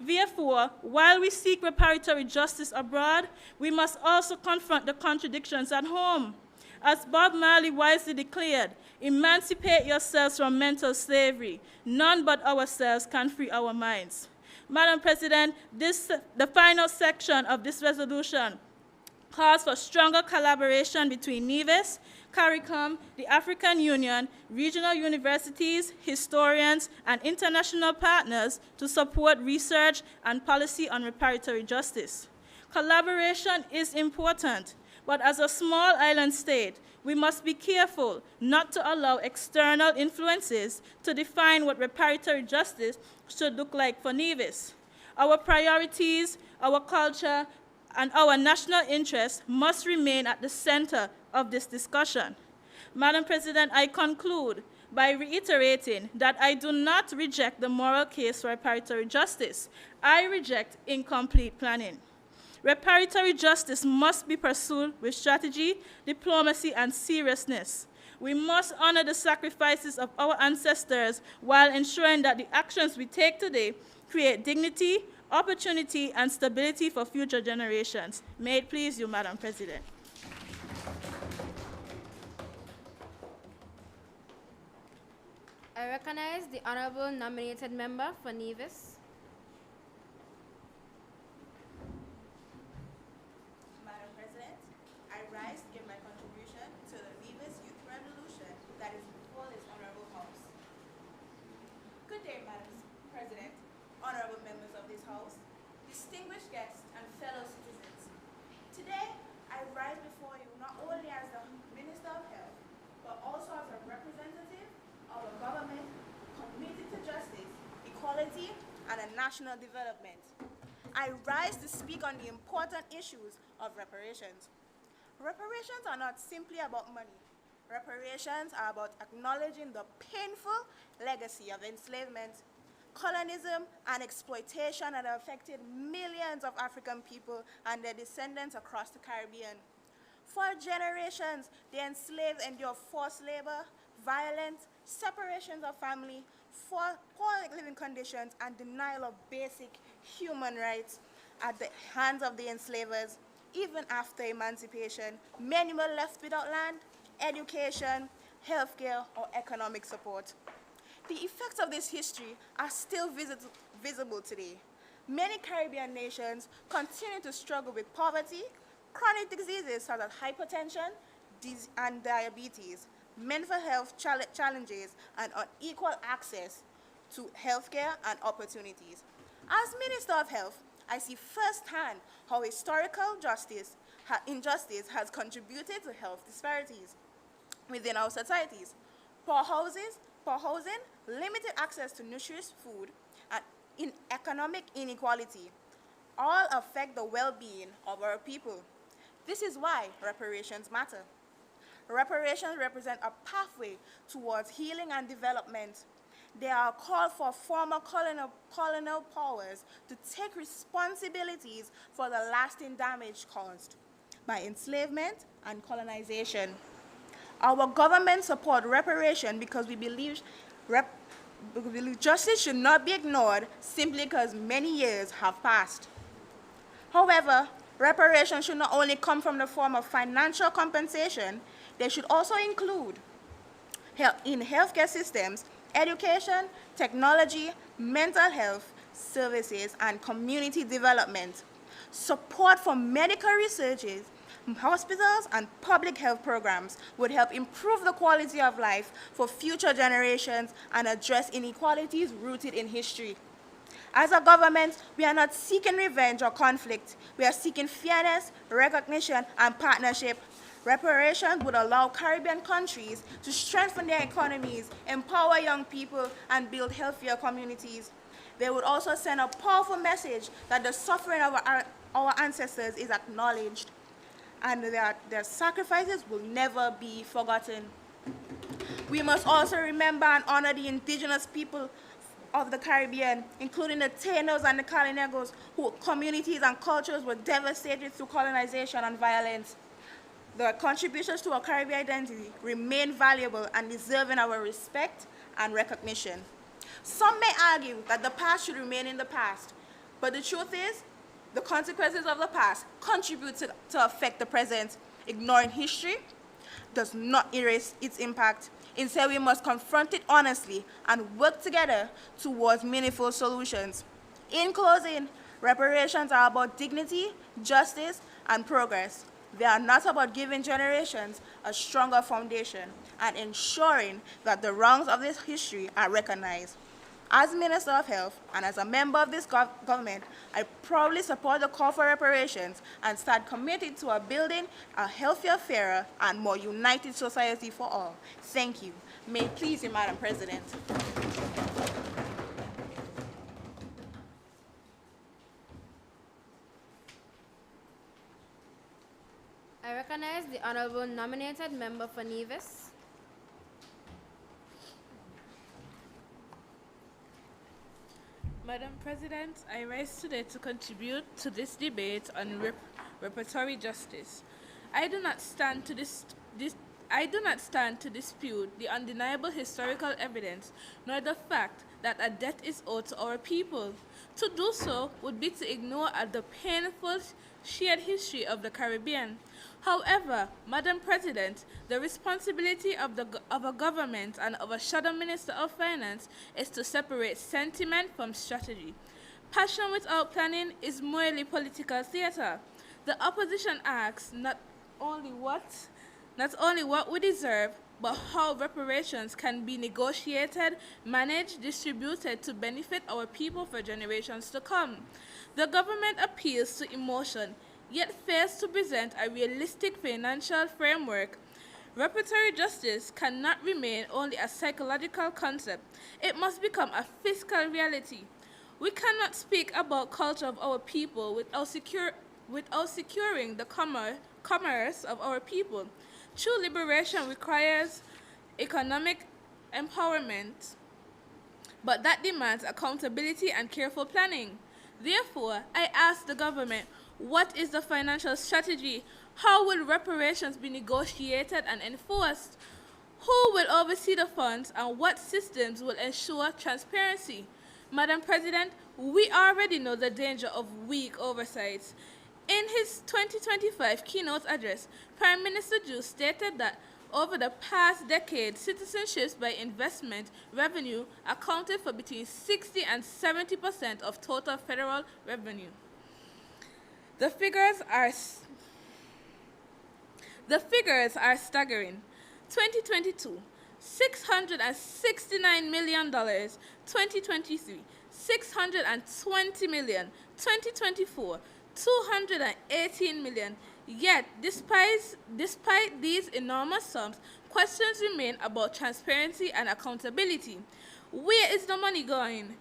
Therefore, while we seek reparatory justice abroad, we must also confront the contradictions at home. As Bob Marley wisely declared, emancipate yourselves from mental slavery. None but ourselves can free our minds. Madam President, the final section of this resolution calls for stronger collaboration between Nevis, CARICOM, the African Union, regional universities, historians, and international partners to support research and policy on reparatory justice. Collaboration is important, but as a small island state, we must be careful not to allow external influences to define what reparatory justice should look like for Nevis. Our priorities, our culture, and our national interests must remain at the center of this discussion. Madam President, I conclude by reiterating that I do not reject the moral case for reparatory justice. I reject incomplete planning. Reparatory justice must be pursued with strategy, diplomacy, and seriousness. We must honor the sacrifices of our ancestors while ensuring that the actions we take today create dignity, opportunity, and stability for future generations. May it please you, Madam President. I recognize the honorable nominated member for Nevis. Madam President, I rise to give my contribution to the Nevis Youth Revolution that is before this honorable House. Good day, Madam President, honorable members of this House, distinguished guests, and fellow citizens. Today, I rise before you not only as the Minister of Health, but also as a representative of a government committed to justice, equality, and a national development. I rise to speak on the important issues of reparations. Reparations are not simply about money. Reparations are about acknowledging the painful legacy of enslavement, colonialism, and exploitation that affected millions of African people and their descendants across the Caribbean. For generations, the enslaved endured forced labor, violence, separations of family, poor living conditions, and denial of basic human rights at the hands of the enslavers. Even after emancipation, many were left without land, education, healthcare, or economic support. The effects of this history are still visible today. Many Caribbean nations continue to struggle with poverty, chronic diseases such as hypertension and diabetes, mental health challenges, and unequal access to healthcare and opportunities. As Minister of Health, I see firsthand how historical injustice has contributed to health disparities within our societies. Poor housing, limited access to nutritious food, and economic inequality all affect the well-being of our people. This is why reparations matter. Reparations represent a pathway towards healing and development. They are a call for former colonial powers to take responsibilities for the lasting damage caused by enslavement and colonization. Our government supports reparation because we believe justice should not be ignored simply because many years have passed. However, reparations should not only come from the form of financial compensation, they should also include in healthcare systems, education, technology, mental health services, and community development. Support for medical researches, hospitals, and public health programs would help improve the quality of life for future generations and address inequalities rooted in history. As a government, we are not seeking revenge or conflict. We are seeking fairness, recognition, and partnership. Reparations would allow Caribbean countries to strengthen their economies, empower young people, and build healthier communities. They would also send a powerful message that the suffering of our ancestors is acknowledged and their sacrifices will never be forgotten. We must also remember and honor the indigenous people of the Caribbean, including the Tainos and the Calinegos, whose communities and cultures were devastated through colonization and violence. their contributions to our Caribbean identity remain valuable and deserving our respect and recognition. Some may argue that the past should remain in the past, but the truth is, the consequences of the past contribute to affect the present. Ignoring history does not erase its impact. Instead, we must confront it honestly and work together towards meaningful solutions. In closing, reparations are about dignity, justice, and progress. They are not about giving generations a stronger foundation and ensuring that the wrongs of this history are recognized. As Minister of Health and as a member of this government, I proudly support the call for reparations and stand committed to building a healthier, fairer, and more united society for all. Thank you. May it please you, Madam President. I recognize the honorable nominated member for Nevis. Madam President, I rise today to contribute to this debate on reparatory justice. I do not stand to dispute the undeniable historical evidence, nor the fact that a debt is owed to our people. To do so would be to ignore the painful shared history of the Caribbean. However, Madam President, the responsibility of a government and of a shadow Minister of Finance is to separate sentiment from strategy. Passion without planning is merely political theater. The opposition asks not only what we deserve, but how reparations can be negotiated, managed, distributed to benefit our people for generations to come. The government appeals to emotion, yet fails to present a realistic financial framework. Reparatory justice cannot remain only a psychological concept. It must become a fiscal reality. We cannot speak about culture of our people without securing the commerce of our people. True liberation requires economic empowerment, but that demands accountability and careful planning. Therefore, I ask the government, what is the financial strategy? How will reparations be negotiated and enforced? Who will oversee the funds, and what systems will ensure transparency? Madam President, we already know the danger of weak oversight. In his 2025 keynote address, Prime Minister Ju stated that over the past decade, citizenships by investment revenue accounted for between 60 and 70% of total federal revenue. The figures are staggering. 2022, $669 million. 2023, $620 million. 2024, $218 million. Yet, despite these enormous sums, questions remain about transparency and accountability. Where is the money going?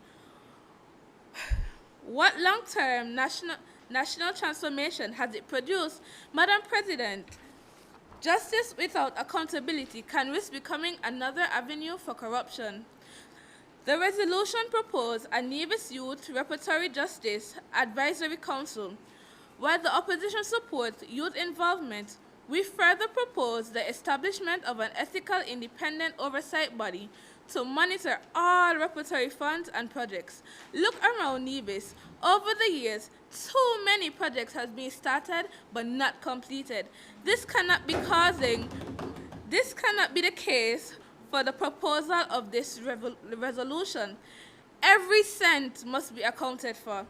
What long-term national transformation has it produced? Madam President, justice without accountability can risk becoming another avenue for corruption. The resolution proposed a Nevis Youth Reparatory Justice Advisory Council. While the opposition supports youth involvement, we further propose the establishment of an ethical independent oversight body to monitor all reparatory funds and projects. Look around Nevis. Over the years, too many projects have been started but not completed. This cannot be the case for the proposal of this resolution. Every cent must be accounted for.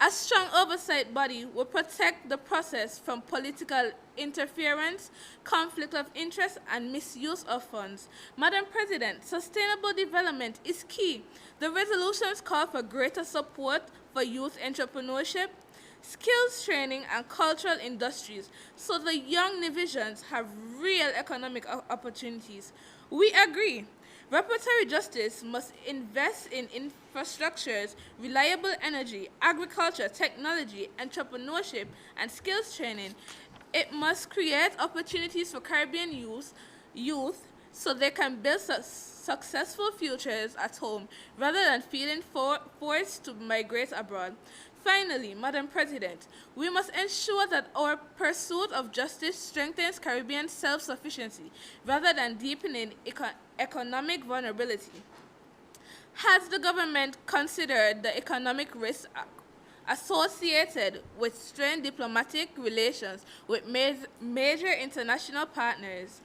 A strong oversight body will protect the process from political interference, conflict of interest, and misuse of funds. Madam President, sustainable development is key. The resolutions call for greater support for youth entrepreneurship, skills training, and cultural industries, so the young Nevisians have real economic opportunities. We agree. Reparatory justice must invest in infrastructures, reliable energy, agriculture, technology, entrepreneurship, and skills training. It must create opportunities for Caribbean youth so they can build successful futures at home rather than feeling forced to migrate abroad. Finally, Madam President, we must ensure that our pursuit of justice strengthens Caribbean self-sufficiency rather than deepening economic vulnerability. Has the government considered the economic risks associated with strained diplomatic relations with major international partners?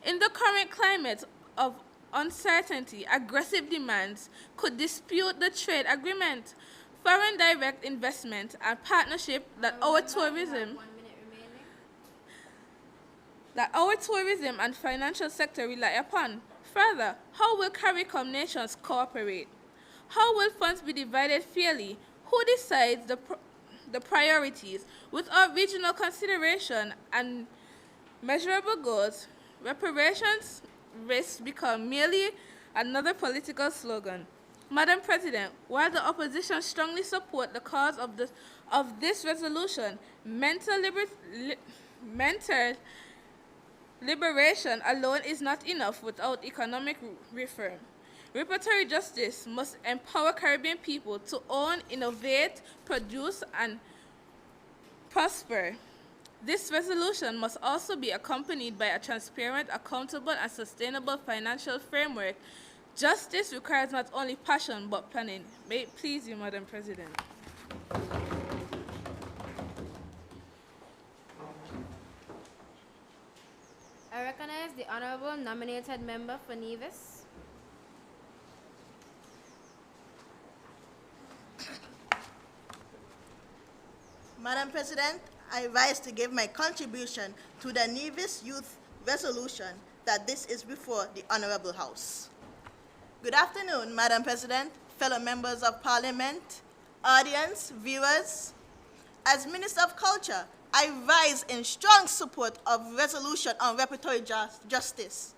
In the current climate of uncertainty, aggressive demands could dispute the trade agreement, foreign direct investment, and partnership that our tourism and financial sector rely upon. Further, how will CARICOM nations cooperate? How will funds be divided fairly? Who decides the priorities? With our regional consideration and measurable goals, reparations risks become merely another political slogan. Madam President, while the opposition strongly support the cause of this resolution, mental liberation alone is not enough without economic reform. Reparatory justice must empower Caribbean people to own, innovate, produce, and prosper. This resolution must also be accompanied by a transparent, accountable, and sustainable financial framework. Justice requires not only passion, but planning. May it please you, Madam President. I recognize the Honorable Nominated Member for Nevis. Madam President, I rise to give my contribution to the Nevis Youth Resolution that this is before the Honorable House. Good afternoon, Madam President, fellow members of Parliament, audience, viewers. As Minister of Culture, I rise in strong support of resolution on reparatory justice.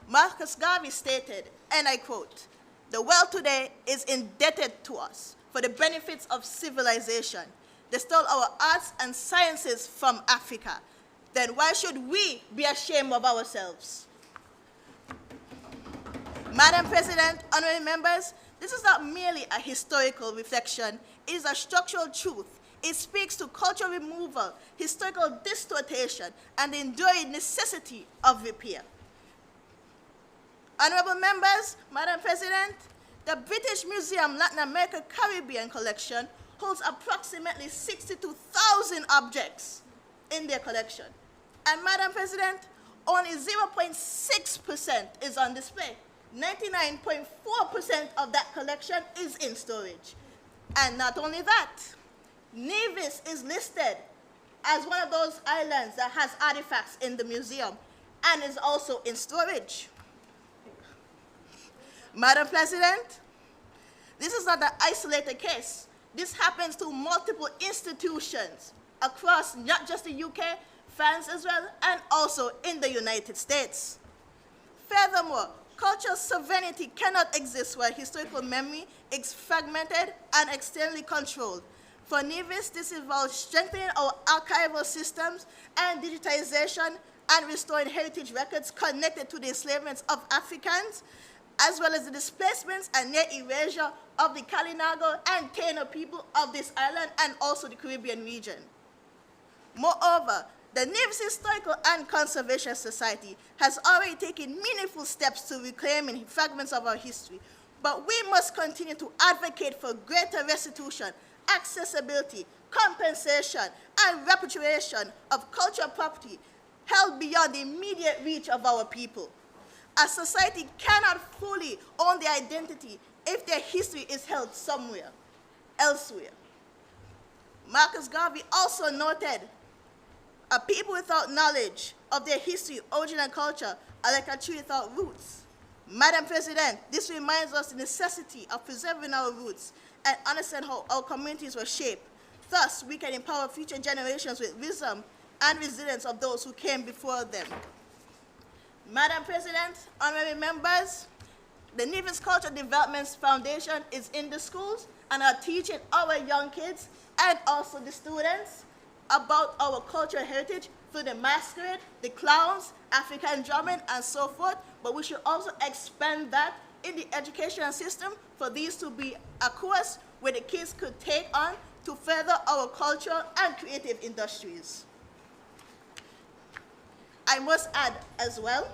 Marcus Garvey stated, and I quote, "The world today is indebted to us for the benefits of civilization. They stole our arts and sciences from Africa. Then why should we be ashamed of ourselves?" Madam President, honorary members, this is not merely a historical reflection, it is a structural truth. It speaks to cultural removal, historical distortion, and the enduring necessity of repair. Honorable members, Madam President, the British Museum Latin America Caribbean collection holds approximately 62,000 objects in their collection. And Madam President, only 0.6% is on display. 99.4% of that collection is in storage. And not only that, Nevis is listed as one of those islands that has artifacts in the museum and is also in storage. Madam President, this is not an isolated case. This happens to multiple institutions across not just the UK, France as well, and also in the United States. Furthermore, cultural sovereignty cannot exist where historical memory is fragmented and externally controlled. For Nevis, this involves strengthening our archival systems and digitization and restoring heritage records connected to the enslavement of Africans, as well as the displacements and near erasure of the Kalinago and Taino people of this island and also the Caribbean region. Moreover, the Nevis Historical and Conservation Society has already taken meaningful steps to reclaiming fragments of our history, but we must continue to advocate for greater restitution, accessibility, compensation, and repatriation of cultural property held beyond the immediate reach of our people. A society cannot fully own their identity if their history is held somewhere, elsewhere. Marcus Garvey also noted, "A people without knowledge of their history, origin, and culture are like a tree without roots." Madam President, this reminds us the necessity of preserving our roots and understand how our communities were shaped. Thus, we can empower future generations with wisdom and resilience of those who came before them. Madam President, honorary members, the Nevis Cultural Development Foundation is in the schools and are teaching our young kids and also the students about our cultural heritage through the masquerade, the clowns, African drumming, and so forth, but we should also expand that in the education system for these to be a course where the kids could take on to further our cultural and creative industries. I must add as well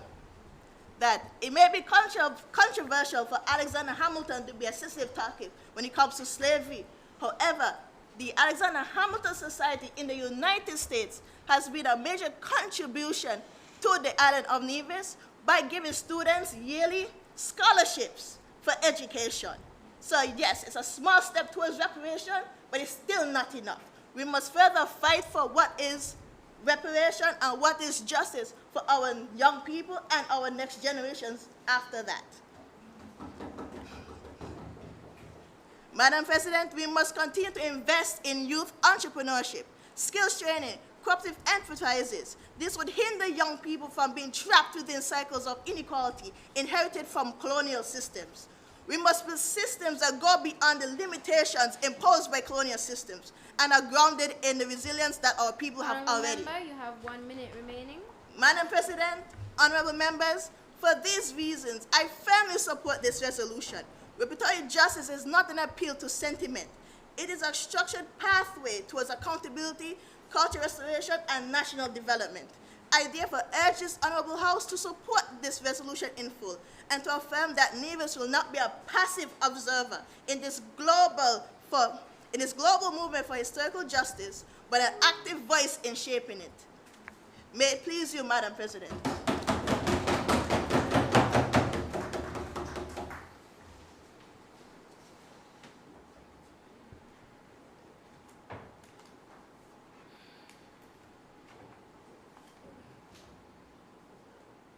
that it may be controversial for Alexander Hamilton to be a sensitive topic when it comes to slavery. However, the Alexander Hamilton Society in the United States has been a major contribution to the island of Nevis by giving students yearly scholarships for education. So yes, it's a small step towards reparation, but it's still not enough. We must further fight for what is reparation and what is justice for our young people and our next generations after that. Madam President, we must continue to invest in youth entrepreneurship, skills training, cooperative enterprises. This would hinder young people from being trapped within cycles of inequality inherited from colonial systems. We must build systems that go beyond the limitations imposed by colonial systems and are grounded in the resilience that our people have already. Member, you have 1 minute remaining. Madam President, honorable members, for these reasons, I firmly support this resolution. Reparatory justice is not an appeal to sentiment. It is a structured pathway towards accountability, cultural restoration, and national development. I therefore urge this honorable House to support this resolution in full and to affirm that Nevis will not be a passive observer in this global movement for historical justice, but an active voice in shaping it. May it please you, Madam President.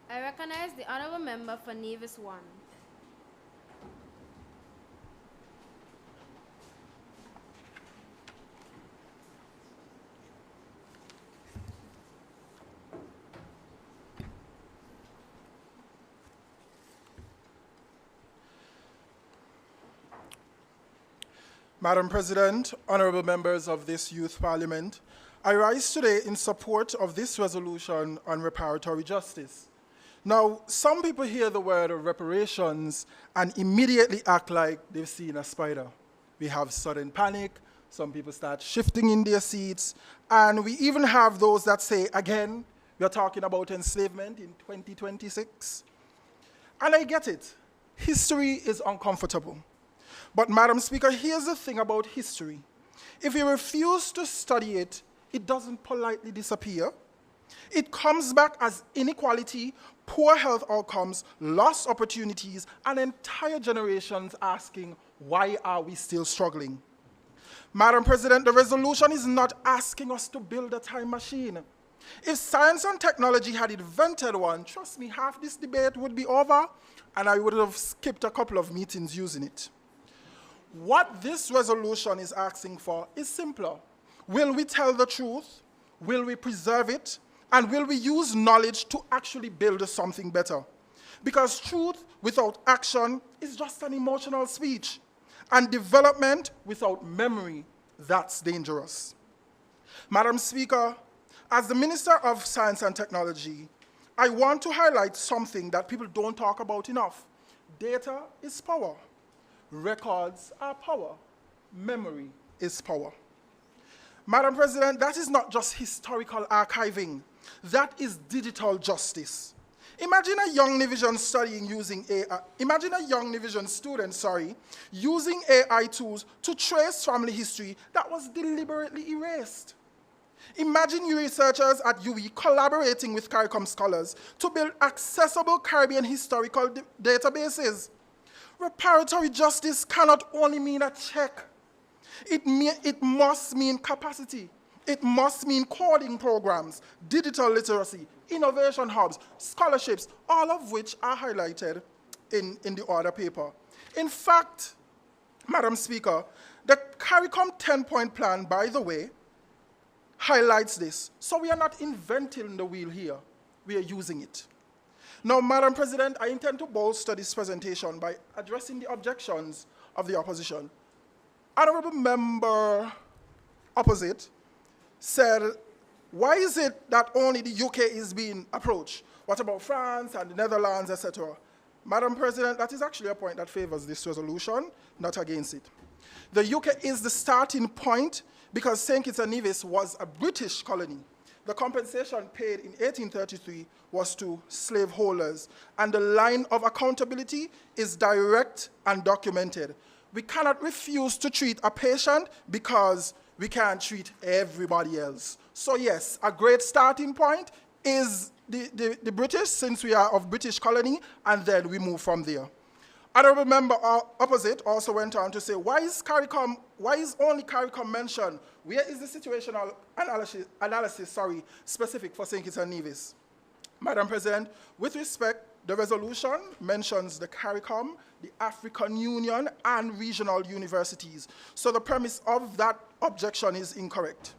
I recognize the honorable member for Nevis 1. Madam President, honorable members of this youth parliament, I rise today in support of this resolution on reparatory justice. Now, some people hear the word of reparations and immediately act like they've seen a spider. We have sudden panic, some people start shifting in their seats, and we even have those that say, again, we're talking about enslavement in 2026. And I get it. History is uncomfortable. But, Madam Speaker, here's the thing about history. If you refuse to study it, it doesn't politely disappear. It comes back as inequality, poor health outcomes, lost opportunities, and entire generations asking, why are we still struggling? Madam President, the resolution is not asking us to build a time machine. If science and technology had invented one, trust me, half this debate would be over, and I would have skipped a couple of meetings using it. What this resolution is asking for is simpler. Will we tell the truth? Will we preserve it? And will we use knowledge to actually build something better? Because truth without action is just an emotional speech. And development without memory, that's dangerous. Madam Speaker, as the Minister of Science and Technology, I want to highlight something that people don't talk about enough. Data is power. Records are power. Memory is power. Madam President, that is not just historical archiving. That is digital justice. Imagine a young Nevisian student using AI tools to trace family history that was deliberately erased. Imagine you researchers at UE collaborating with CARICOM scholars to build accessible Caribbean historical databases. Reparatory justice cannot only mean a check. It must mean capacity. It must mean coding programs, digital literacy, innovation hubs, scholarships, all of which are highlighted in the order paper. In fact, Madam Speaker, the CARICOM 10-point plan, by the way, highlights this. So we are not inventing the wheel here. We are using it. Now, Madam President, I intend to bolster this presentation by addressing the objections of the opposition. Honorable member opposite said, why is it that only the UK is being approached? What about France and the Netherlands, etc.? Madam President, that is actually a point that favors this resolution, not against it. The UK is the starting point because St. Kitts and Nevis was a British colony. The compensation paid in 1833 was to slaveholders, and the line of accountability is direct and documented. We cannot refuse to treat a patient because we can't treat everybody else. So yes, a great starting point is the British, since we are of British colony, and then we move from there. Honorable member opposite also went on to say, why is only CARICOM mentioned? Where is the situational analysis specific for St. Kitts and Nevis? Madam President, with respect, the resolution mentions the CARICOM, the African Union, and regional universities. So the premise of that objection is incorrect.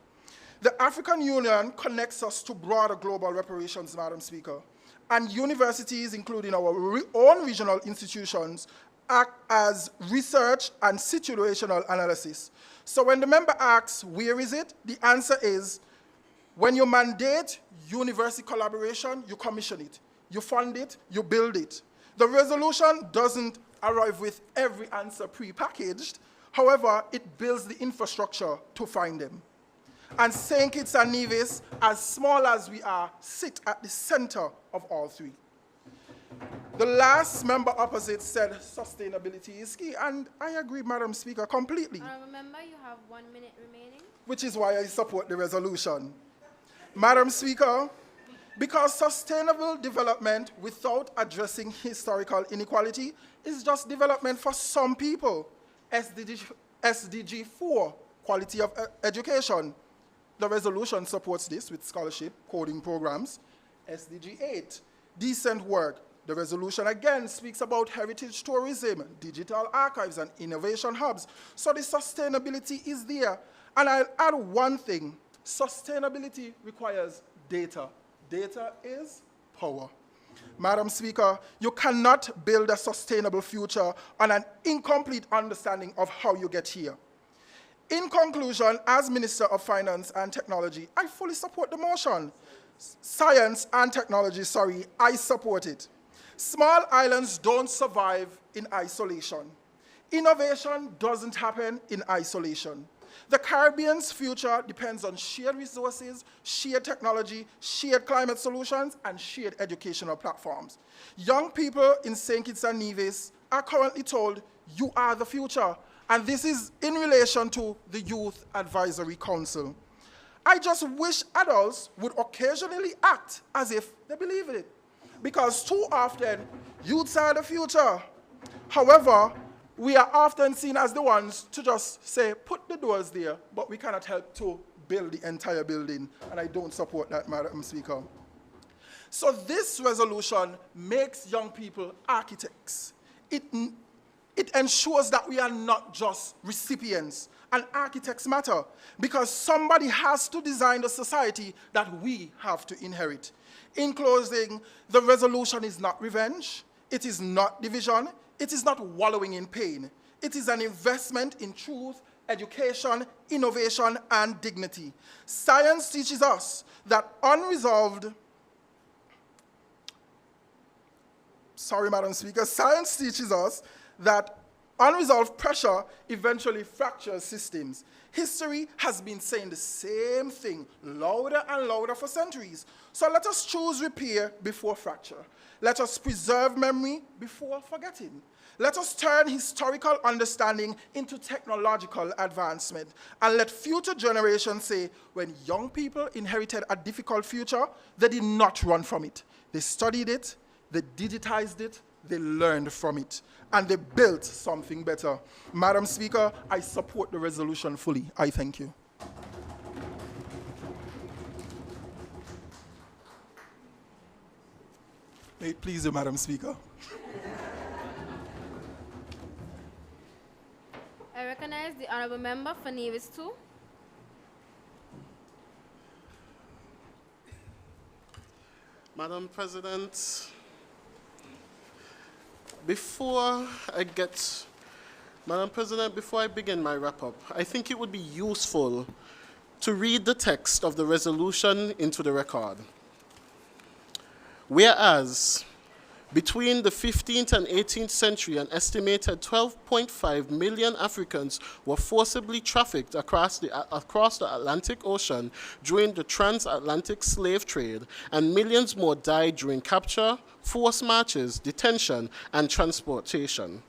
The African Union connects us to broader global reparations, Madam Speaker. And universities, including our own regional institutions, act as research and situational analysis. So when the member asks, where is it? The answer is, when you mandate university collaboration, you commission it. You fund it, you build it. The resolution doesn't arrive with every answer pre-packaged. However, it builds the infrastructure to find them. And St. Kitts and Nevis, as small as we are, sit at the center of all three. The last member opposite said sustainability is key, and I agree, Madam Speaker, completely. Remember, you have 1 minute remaining. Which is why I support the resolution. Madam Speaker, because sustainable development without addressing historical inequality is just development for some people. SDG 4, quality of education. The resolution supports this with scholarship, coding programs. SDG 8, decent work. The resolution again speaks about heritage tourism, digital archives, and innovation hubs. So the sustainability is there. And I'll add one thing. Sustainability requires data. Data is power. Madam Speaker, you cannot build a sustainable future on an incomplete understanding of how you get here. In conclusion, as Minister of Finance and Technology, I fully support the motion. Science and technology, I support it. Small islands don't survive in isolation. Innovation doesn't happen in isolation. The Caribbean's future depends on shared resources, shared technology, shared climate solutions, and shared educational platforms. Young people in St. Kitts and Nevis are currently told, you are the future, and this is in relation to the Youth Advisory Council. I just wish adults would occasionally act as if they believe in it, because too often, youths are the future. However, we are often seen as the ones to just say, put the doors there, but we cannot help to build the entire building, and I don't support that, Madam Speaker. So this resolution makes young people architects. It ensures that we are not just recipients, and architects matter, because somebody has to design the society that we have to inherit. In closing, the resolution is not revenge, it is not division, it is not wallowing in pain. It is an investment in truth, education, innovation, and dignity. Science teaches us that science teaches us that unresolved pressure eventually fractures systems. History has been saying the same thing louder and louder for centuries. So let us choose repair before fracture. Let us preserve memory before forgetting. Let us turn historical understanding into technological advancement. And let future generations say, when young people inherited a difficult future, they did not run from it. They studied it, they digitized it, they learned from it, and they built something better. Madam Speaker, I support the resolution fully. I thank you. May it please you, Madam Speaker. I recognize the honorable member for Nevis 2. Madam President, before I begin my wrap-up, I think it would be useful to read the text of the resolution into the record. Whereas, Between the 15th and 18th century, an estimated 12.5 million Africans were forcibly trafficked across the Atlantic Ocean during the transatlantic slave trade, and millions more died during capture, forced marches, detention, and transportation,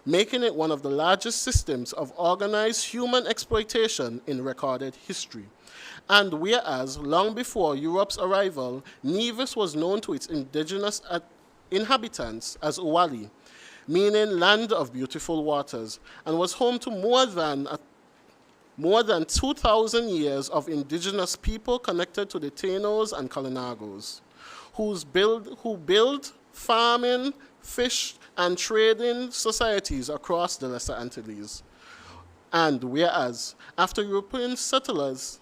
making it one of the largest systems of organized human exploitation in recorded history. And whereas, long before Europe's arrival, Nevis was known to its indigenous inhabitants as Uwali, meaning land of beautiful waters, and was home to more than 2,000 years of indigenous people connected to the Tainos and Kalinagos, who built farming, fish, and trading societies across the Lesser Antilles. And whereas, after European settlement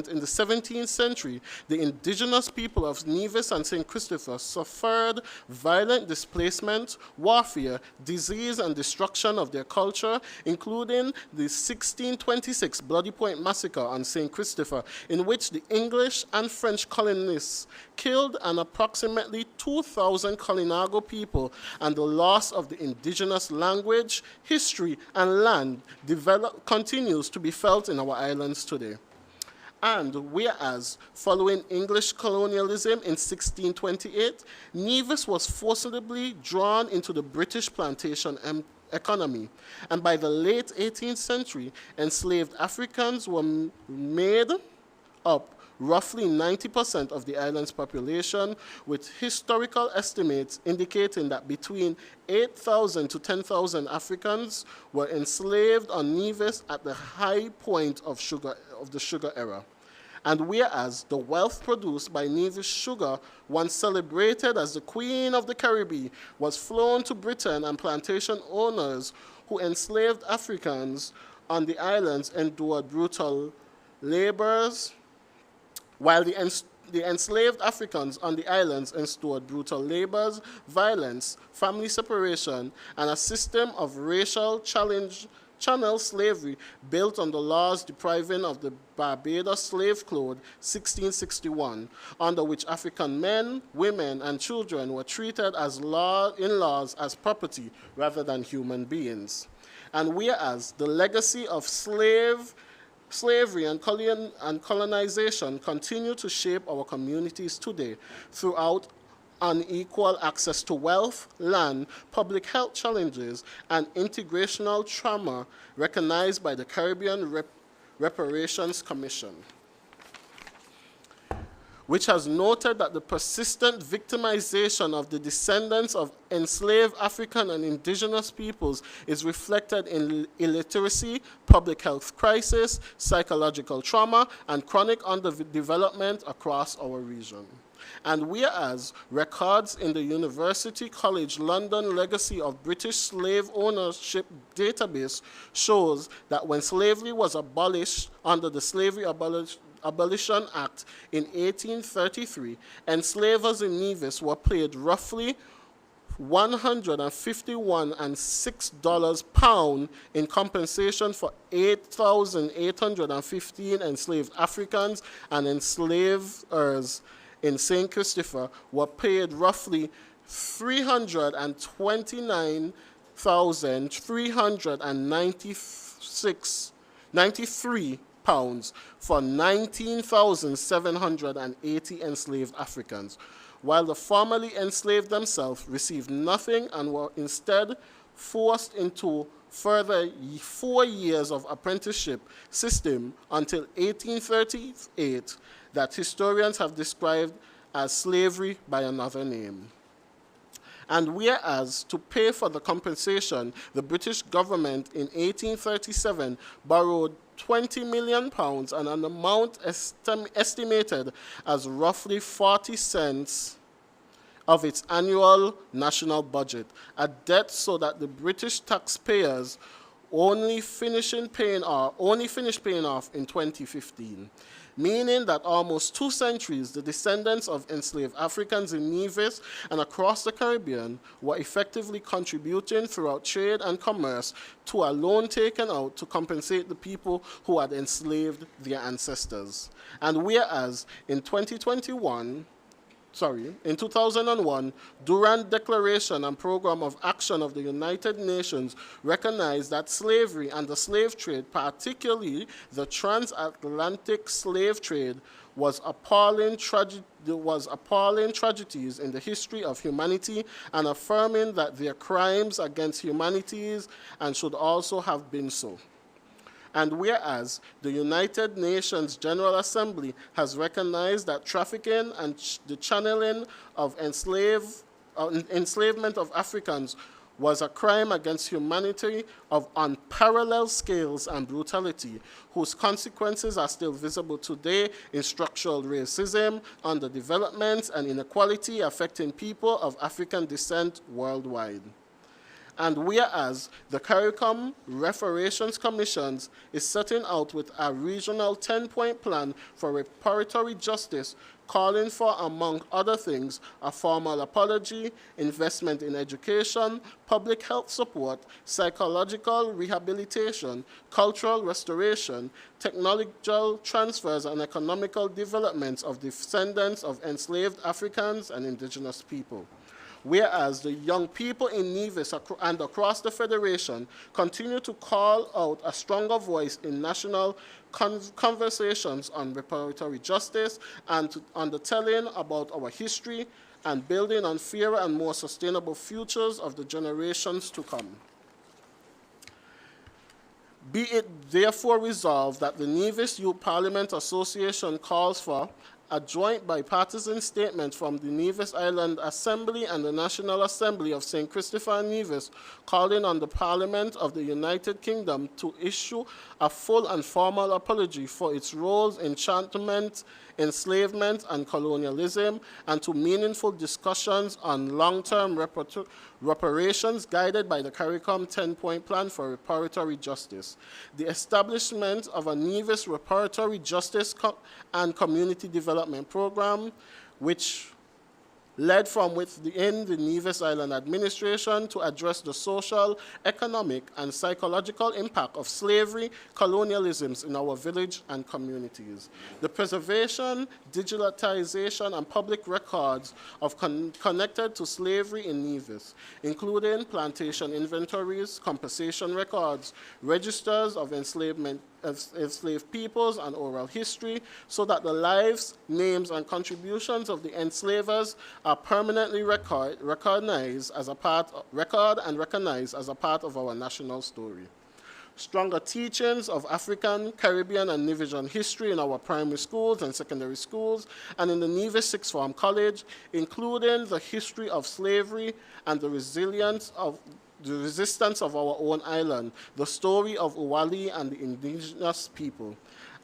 in the 17th century, the indigenous people of Nevis and St. Christopher suffered violent displacement, warfare, disease, and destruction of their culture, including the 1626 Bloody Point Massacre on St. Christopher, in which the English and French colonists killed an approximately 2,000 Kalinago people, and the loss of the indigenous language, history, and land continues to be felt in our islands today. And whereas, following English colonialism in 1628, Nevis was forcibly drawn into the British plantation economy, and by the late 18th century, enslaved Africans were made up roughly 90% of the island's population, with historical estimates indicating that between 8,000 to 10,000 Africans were enslaved on Nevis at the high point of the sugar era. And whereas the wealth produced by Nevis sugar, once celebrated as the Queen of the Caribbean, was flown to Britain, and plantation owners who enslaved Africans on the islands endured brutal labors, while the enslaved Africans on the islands endured brutal labors, violence, family separation, and a system of racial channel slavery built on the laws depriving of the Barbados Slave Code 1661, under which African men, women, and children were treated as in-laws as property rather than human beings. And whereas the legacy of slavery and colonization continue to shape our communities today throughout unequal access to wealth, land, public health challenges, and integrational trauma recognized by the Caribbean Reparations Commission, which has noted that the persistent victimization of the descendants of enslaved African and indigenous peoples is reflected in illiteracy, public health crisis, psychological trauma, and chronic underdevelopment across our region. And whereas records in the University College London Legacy of British Slave Ownership database shows that when slavery was abolished under the Slavery Abolition Act in 1833, enslavers in Nevis were paid roughly $151.06 pound in compensation for 8,815 enslaved Africans, and enslavers in St. Christopher were paid roughly $329,393 pounds for 19,780 enslaved Africans, while the formerly enslaved themselves received nothing and were instead forced into further 4 years of apprenticeship system until 1838, that historians have described as slavery by another name. And whereas to pay for the compensation, the British government in 1837 borrowed £20 million and an amount estimated as roughly 40 cents of its annual national budget, a debt so that the British taxpayers only finished paying off in 2015, meaning that almost 2 centuries, the descendants of enslaved Africans in Nevis and across the Caribbean were effectively contributing throughout trade and commerce to a loan taken out to compensate the people who had enslaved their ancestors. And whereas in 2021, in 2001, Durand Declaration and Program of Action of the United Nations recognized that slavery and the slave trade, particularly the transatlantic slave trade, was appalling tragedies in the history of humanity, and affirming that their crimes against humanities and should also have been so. And whereas the United Nations General Assembly has recognized that trafficking and the channeling of enslavement of Africans was a crime against humanity of unparalleled scales and brutality, whose consequences are still visible today in structural racism, underdevelopment, and inequality affecting people of African descent worldwide. And whereas the CARICOM Reparations Commissions is setting out with a regional 10-point plan for reparatory justice, calling for, among other things, a formal apology, investment in education, public health support, psychological rehabilitation, cultural restoration, technological transfers, and economical developments of descendants of enslaved Africans and indigenous people. Whereas the young people in Nevis and across the Federation continue to call out a stronger voice in national conversations on reparatory justice and on the telling about our history and building on fairer and more sustainable futures of the generations to come. Be it therefore resolved that the Nevis Youth Parliament Association calls for a joint bipartisan statement from the Nevis Island Assembly and the National Assembly of St. Christopher and Nevis, calling on the Parliament of the United Kingdom to issue a full and formal apology for its roles in enchantment, enslavement, and colonialism, and to meaningful discussions on long-term reparations guided by the CARICOM 10-point plan for reparatory justice. The establishment of a Nevis Reparatory Justice and Community Development Program, which led from within the Nevis Island administration to address the social, economic, and psychological impact of slavery, colonialisms in our village and communities. The preservation, digitalization, and public records of connected to slavery in Nevis, including plantation inventories, compensation records, registers of enslaved peoples, and oral history, so that the lives, names, and contributions of the enslavers are permanently recognized as a part of our national story. Stronger teachings of African, Caribbean, and Nevisian history in our primary schools and secondary schools, and in the Nevis Sixth Form College, including the history of slavery and the resistance of our own island, the story of Uwali and the indigenous people,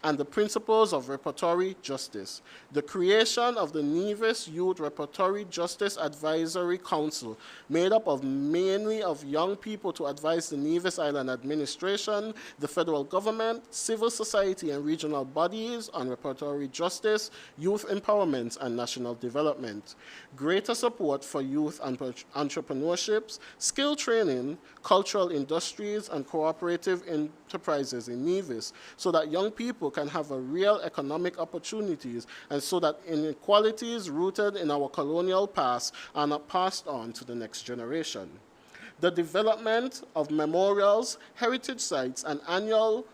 and the principles of reparatory justice. The creation of the Nevis Youth Reparatory Justice Advisory Council, made up of mainly of young people to advise the Nevis Island administration, the federal government, civil society, and regional bodies on reparatory justice, youth empowerment, and national development. Greater support for youth entrepreneurships, skill training, cultural industries, and cooperative enterprises in Nevis, so that young people can have a real economic opportunities, and so that inequalities rooted in our colonial past are not passed on to the next generation. The development of memorials, heritage sites, and annual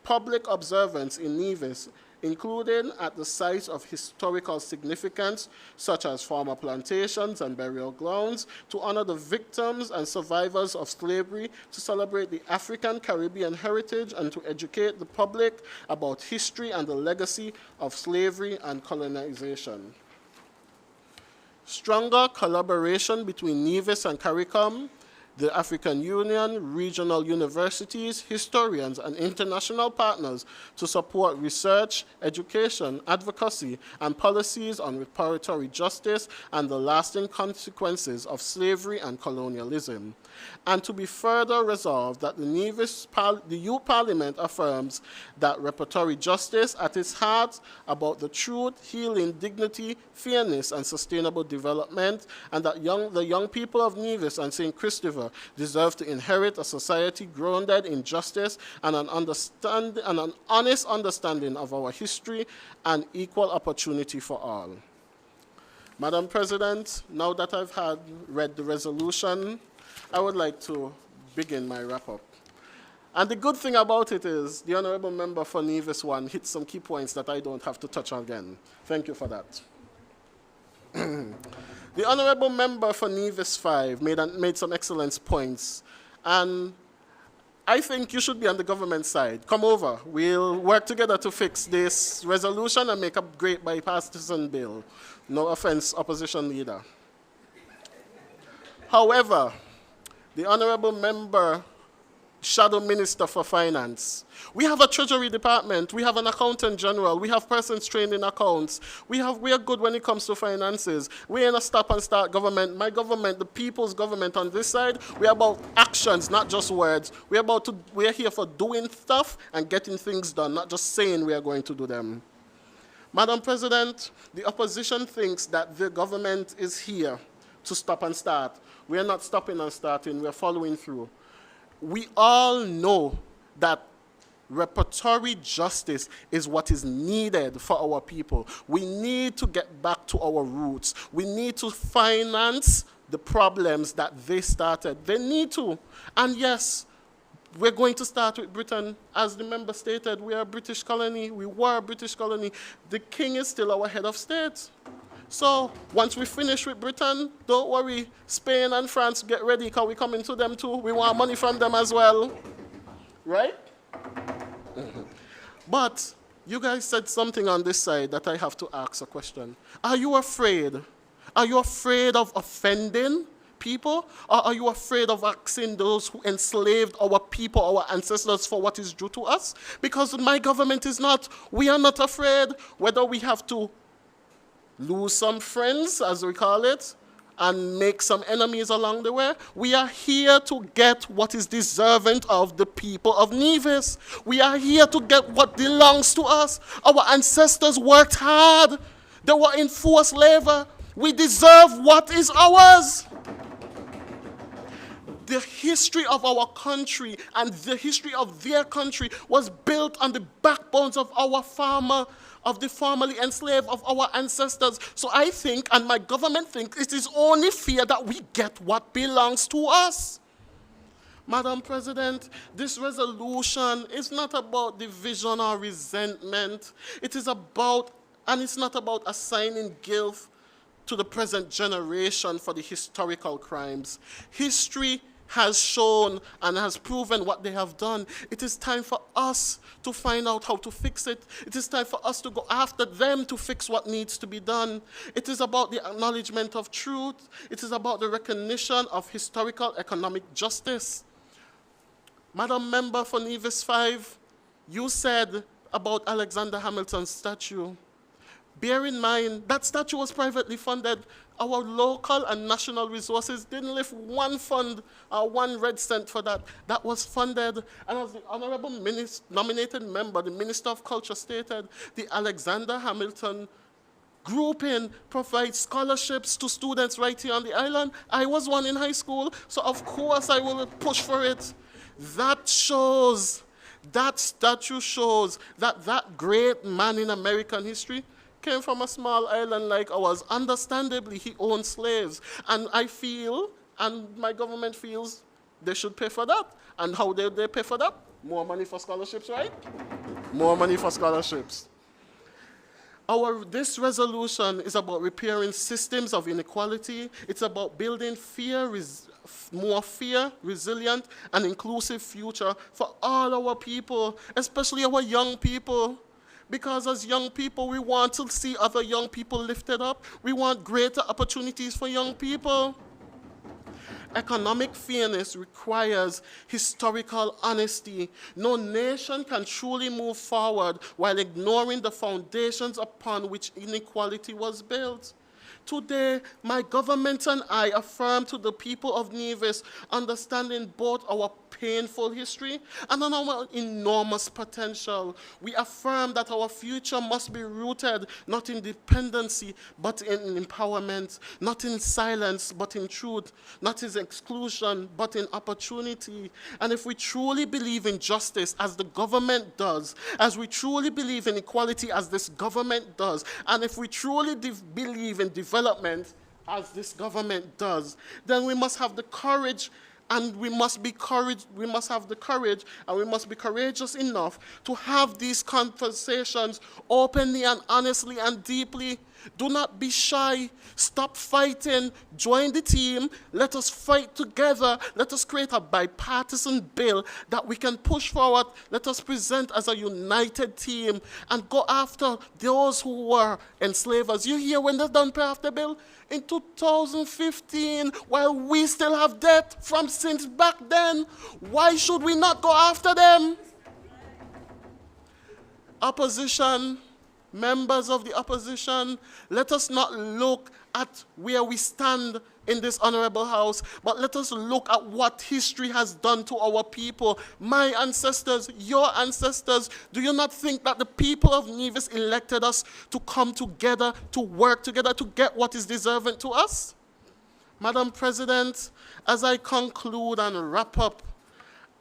public observance in Nevis, including at the sites of historical significance, such as former plantations and burial grounds, to honor the victims and survivors of slavery, to celebrate the African Caribbean heritage, and to educate the public about history and the legacy of slavery and colonization. Stronger collaboration between Nevis and CARICOM, the African Union, regional universities, historians, and international partners to support research, education, advocacy, and policies on reparatory justice and the lasting consequences of slavery and colonialism. And to be further resolved that the Youth Parliament affirms that reparatory justice at its heart about the truth, healing, dignity, fairness, and sustainable development, and that the young people of Nevis and St. Christopher deserve to inherit a society grounded in justice and an honest understanding of our history and equal opportunity for all. Madam President, now that I've read the resolution, I would like to begin my wrap-up. And the good thing about it is the Honourable Member for Nevis 1 hit some key points that I don't have to touch on again. Thank you for that. The Honourable Member for Nevis 5 made some excellent points. And I think you should be on the government side. Come over. We'll work together to fix this resolution and make a great bipartisan bill. No offense, opposition leader. However, the Honourable Member, Shadow Minister for Finance, we have a Treasury Department, we have an Accountant General, we have persons trained in accounts, we are good when it comes to finances. We're in a stop and start government. My government, the people's government on this side, we're about actions, not just words. We're here for doing stuff and getting things done, not just saying we are going to do them. Madam President, the opposition thinks that the government is here to stop and start. We are not stopping and starting, we are following through. We all know that reparatory justice is what is needed for our people. We need to get back to our roots. We need to finance the problems that they started. They need to. And yes, we're going to start with Britain. As the member stated, we are a British colony. We were a British colony. The king is still our head of state. So once we finish with Britain, don't worry, Spain and France, get ready, because we're coming to them too. We want money from them as well, right? But you guys said something on this side that I have to ask a question. Are you afraid? Are you afraid of offending people? Or are you afraid of asking those who enslaved our people, our ancestors, for what is due to us? Because my government is not. We are not afraid whether we have to lose some friends, as we call it, and make some enemies along the way. We are here to get what is deserving of the people of Nevis. We are here to get what belongs to us. Our ancestors worked hard. They were in forced labor. We deserve what is ours. The history of our country and the history of their country was built on the backbones of our of the formerly enslaved, of our ancestors. So I think, and my government thinks, it is only fair that we get what belongs to us. Madam President, this resolution is not about division or resentment. It is about, and it's not about assigning guilt to the present generation for the historical crimes. History has shown and has proven what they have done. It is time for us to find out how to fix it. It is time for us to go after them to fix what needs to be done. It is about the acknowledgement of truth. It is about the recognition of historical economic justice. Madam Member for Nevis 5, you said about Alexander Hamilton's statue. Bear in mind, that statue was privately funded. Our local and national resources didn't lift one fund or one red cent for that. That was funded. And as the Honourable nominated member, the Minister of Culture stated, the Alexander Hamilton grouping provides scholarships to students right here on the island. I was one in high school, so of course I will push for it. That shows, that statue shows that that great man in American history came from a small island like ours. Understandably, he owned slaves. And I feel, and my government feels, they should pay for that. And how do they pay for that? More money for scholarships, right? More money for scholarships. This resolution is about repairing systems of inequality. It's about building more fair, resilient, and inclusive future for all our people, especially our young people. Because as young people, we want to see other young people lifted up. We want greater opportunities for young people. Economic fairness requires historical honesty. No nation can truly move forward while ignoring the foundations upon which inequality was built. Today, my government and I affirm to the people of Nevis, understanding both our painful history and on our enormous potential. We affirm that our future must be rooted not in dependency, but in empowerment, not in silence, but in truth, not in exclusion, but in opportunity. And if we truly believe in justice as the government does, as we truly believe in equality as this government does, and if we truly believe in development as this government does, then we must have the courage and we must have the courage and we must be courageous enough to have these conversations openly and honestly and deeply. Do not be shy. Stop fighting. Join the team. Let us fight together. Let us create a bipartisan bill that we can push forward. Let us present as a united team and go after those who were enslavers. You hear when they're done pay off the bill? In 2015, while we still have debt from since back then, why should we not go after them? Opposition, members of the opposition, let us not look at where we stand in this honorable house, but let us look at what history has done to our people. My ancestors, your ancestors, do you not think that the people of Nevis elected us to come together, to work together, to get what is deserving to us? Madam President, as I conclude and wrap up,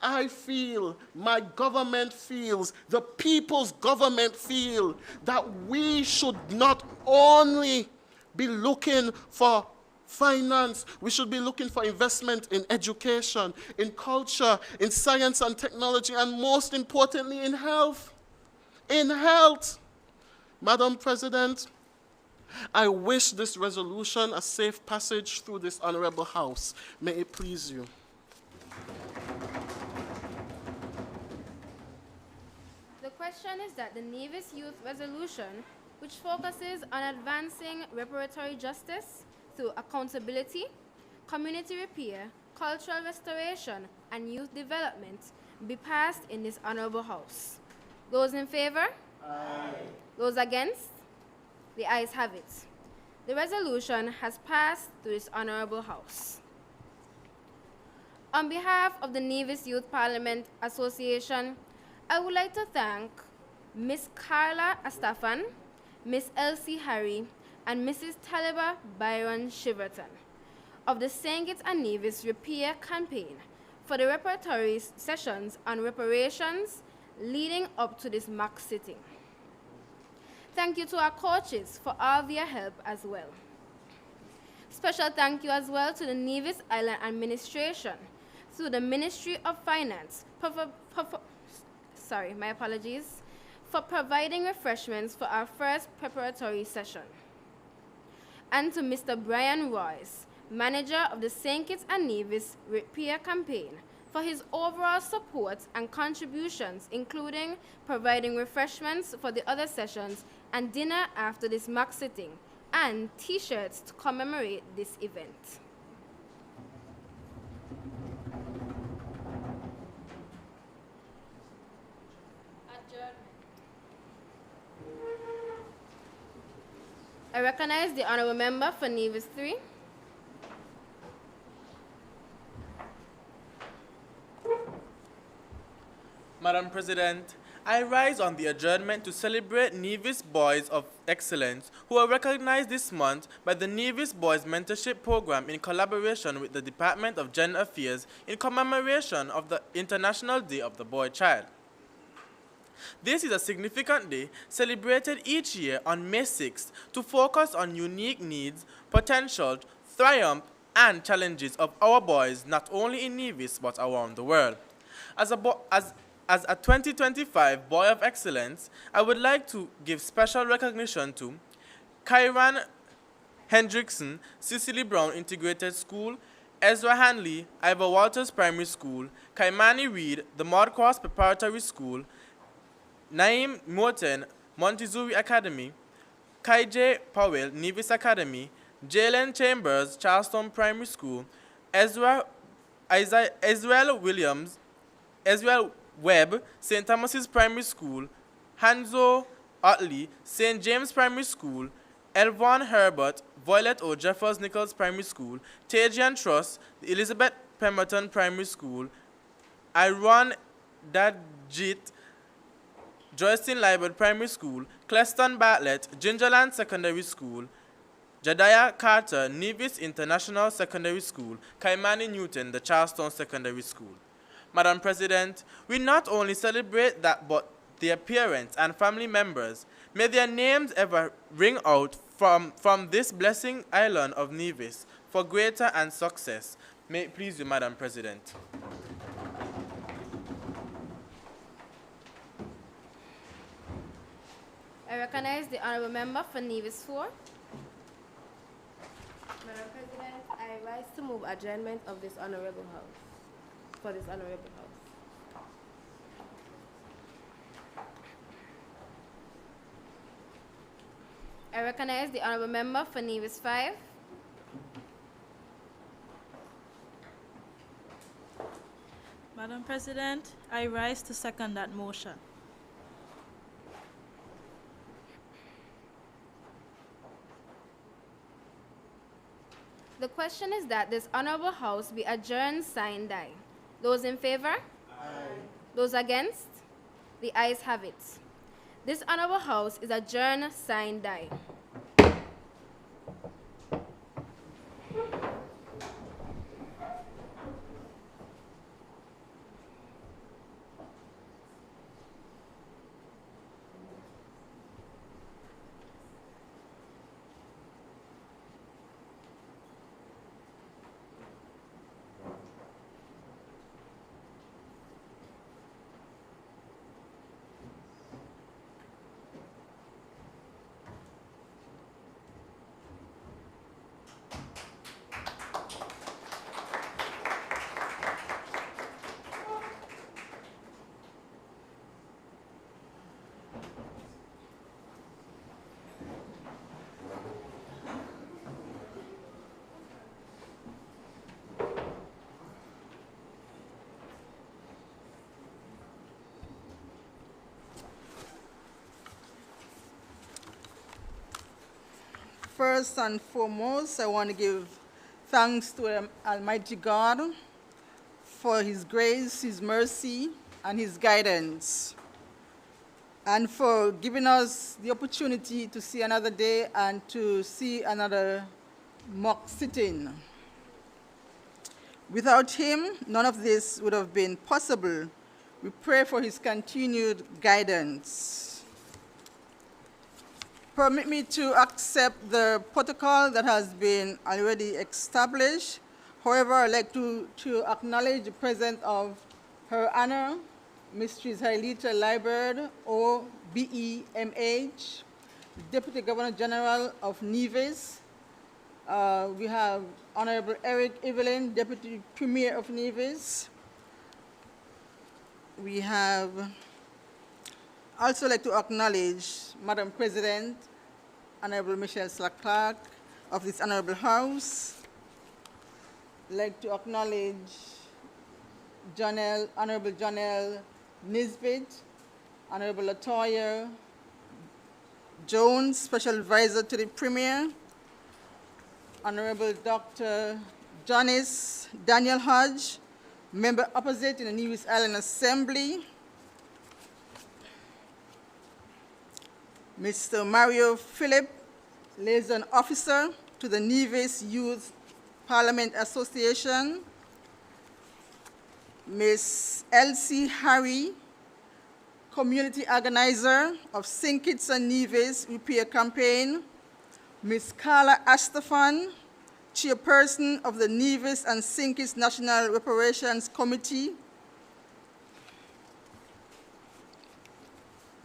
I feel, my government feels, the people's government feel that we should not only be looking for finance, we should be looking for investment in education, in culture, in science and technology, and most importantly, in health. In health. Madam President, I wish this resolution a safe passage through this honorable house. May it please you. The question is that the Nevis Youth Resolution, which focuses on advancing reparatory justice through accountability, community repair, cultural restoration, and youth development, be passed in this honorable house. Those in favor? Aye. Those against? The ayes have it. The resolution has passed through this honorable house. On behalf of the Nevis Youth Parliament Association, I would like to thank Ms. Carla Astafan, Ms. Elsie Harry, and Mrs. Taliba Byron Shiverton of the St. Kitts and Nevis Repair Campaign for the repertory sessions on reparations leading up to this mock sitting. Thank you to our coaches for all their help as well. Special thank you as well to the Nevis Island Administration through the Ministry of Finance for providing refreshments for our first preparatory session. And to Mr. Brian Royce, manager of the St. Kitts and Nevis Repair Campaign, for his overall support and contributions, including providing refreshments for the other sessions and dinner after this mock sitting, and T-shirts to commemorate this event. I recognize the honorable member for Nevis 3. Madam President, I rise on the adjournment to celebrate Nevis Boys of Excellence who are recognized this month by the Nevis Boys Mentorship Program in collaboration with the Department of Gender Affairs in commemoration of the International Day of the Boy Child. This is a significant day celebrated each year on May 6th to focus on unique needs, potential, triumph, and challenges of our boys not only in Nevis but around the world. As a 2025 Boy of Excellence, I would like to give special recognition to Kyran Hendrickson, Cicely Brown Integrated School, Ezra Hanley, Ivor Walters Primary School, Kaimani Reed, the Mudcross Preparatory School, Naim Morton, Montezuma Academy, Kai J. Powell, Nevis Academy, Jalen Chambers, Charleston Primary School, Ezra Webb, St. Thomas's Primary School, Hanzo Utley, St. James Primary School, Elvon Herbert, Violet O. Jeffers Nichols Primary School, Tajian Truss, the Elizabeth Pemberton Primary School, Iron Dadjit, Joycelyn Liebert Primary School, Cleston Bartlett, Gingerland Secondary School, Jediah Carter, Nevis International Secondary School, Kaimani Newton, the Charlestown Secondary School. Madam President, we not only celebrate that, but their parents and family members. May their names ever ring out from this blessing island of Nevis for greater and success. May it please you, Madam President. I recognize the honorable member for Nevis 4. Madam President, I rise to move adjournment of this honorable house, for this honorable house. I recognize the honorable member for Nevis 5. Madam President, I rise to second that motion. The question is that this honorable house be adjourned, signed, die. Those in favor? Aye. Those against? The ayes have it. This honorable house is adjourned, signed, die. First and foremost, I want to give thanks to Almighty God for His grace, His mercy, and His guidance, and for giving us the opportunity to see another day and to see another mock sitting. Without Him, none of this would have been possible. We pray for His continued guidance. Permit me to accept the protocol that has been already established. However, I'd like to acknowledge the presence of Her Honor, Mistress Hailita Liebert, OBEMH, Deputy Governor General of Nevis. We have Honorable Eric Evelyn, Deputy Premier of Nevis. We have also like to acknowledge Madam President, Honorable Michelle Clark of this Honorable House. I'd like to acknowledge Honorable Janelle Nisbet, Honorable Latoya Jones, Special Advisor to the Premier, Honorable Dr. Janice Daniel Hodge, Member Opposite in the Nevis Island Assembly, Mr. Mario Philip, Liaison Officer to the Nevis Youth Parliament Association, Ms. Elsie Harry, Community Organizer of St. Kitts and Nevis Repair Campaign, Ms. Carla Astafan, Chairperson of the Nevis and St. Kitts National Reparations Committee.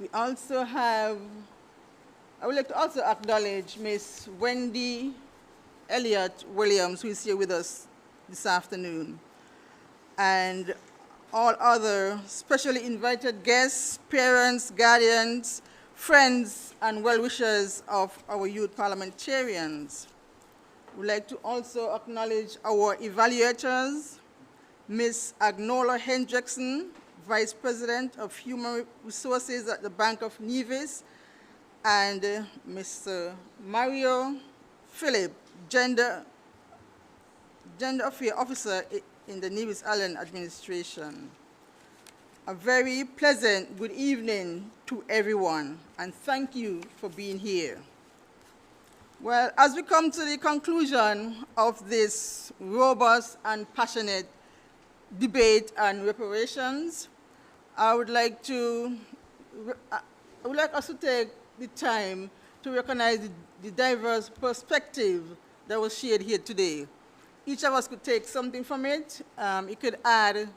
We also have, I would like to also acknowledge Ms. Wendy Elliott Williams, who is here with us this afternoon, and all other specially invited guests, parents, guardians, friends, and well-wishers of our youth parliamentarians. We'd like to also acknowledge our evaluators, Ms. Agnola Hendrickson, Vice President of Human Resources at the Bank of Nevis, and Mr. Mario Philip, Gender Affairs Officer in the Nevis Island Administration. A very pleasant good evening to everyone, and thank you for being here. Well, as we come to the conclusion of this robust and passionate debate on reparations, I would like us to take the time to recognize the diverse perspective that was shared here today. Each of us could take something from it. It could add,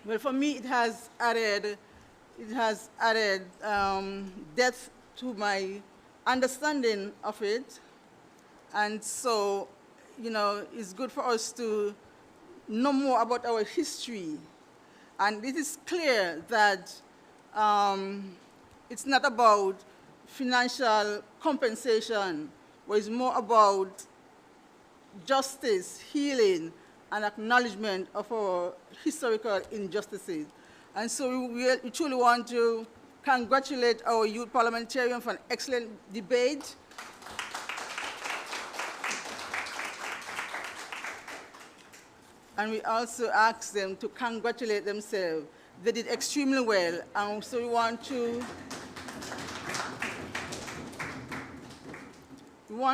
well, for me, it has added depth to my understanding of it. And so, it's good for us to know more about our history. And it is clear that it's not about financial compensation, but it's more about justice, healing, and acknowledgement of our historical injustices. And so we truly want to congratulate our youth parliamentarian for an excellent debate. And we also ask them to congratulate themselves. They did extremely well, and so we want to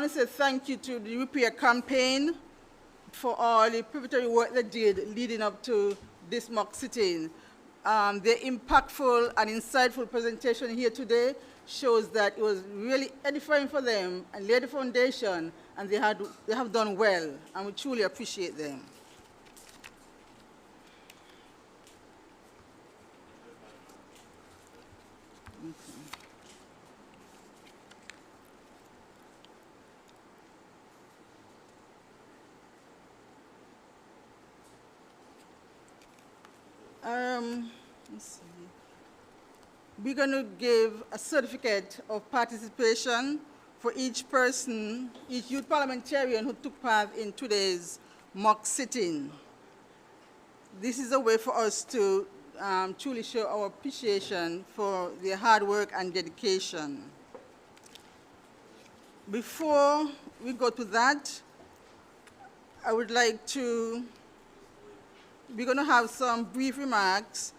say thank you to the Repair Campaign for all the preparatory work they did leading up to this mock sitting. Their impactful and insightful presentation here today shows that it was really edifying for them and laid the foundation, and they have done well, and we truly appreciate them. Let's see. We're going to give a certificate of participation for each person, each youth parliamentarian who took part in today's mock sitting. This is a way for us to truly show our appreciation for their hard work and dedication. Before we go to that, I would like to we're going to have some brief remarks,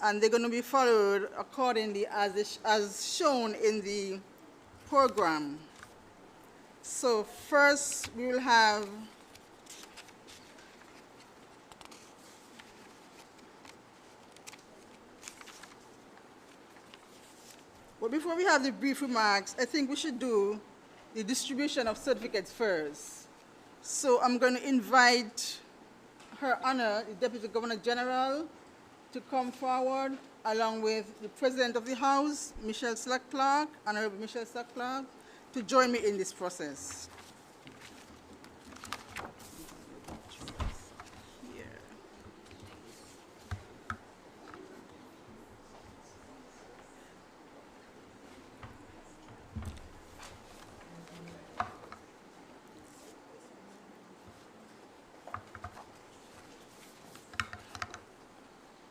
and they're going to be followed accordingly as shown in the program. So first, we will have well, before we have the brief remarks, I think we should do the distribution of certificates first. So I'm going to invite Her Honor, the Deputy Governor General, to come forward, along with the President of the House, Michelle Slack-Clark, Honorable Michelle Slack-Clark, to join me in this process.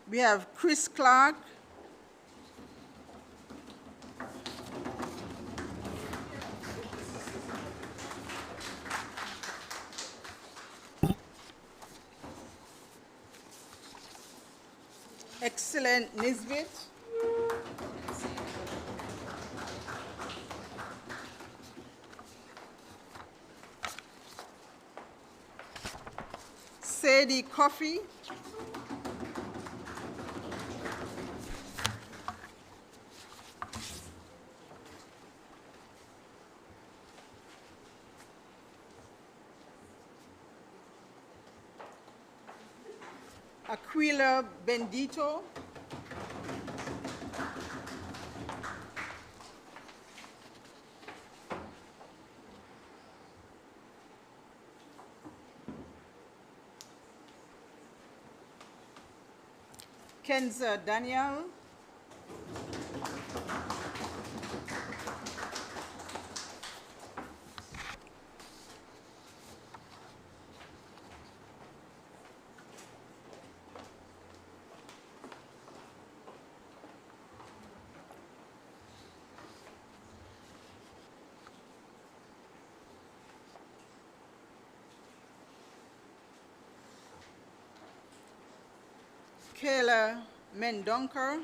We have Chris Clark. Excellent Nisbet. Sadie Coffey. Aquila Bendito. Kenza Daniel. Kayla Mendonker,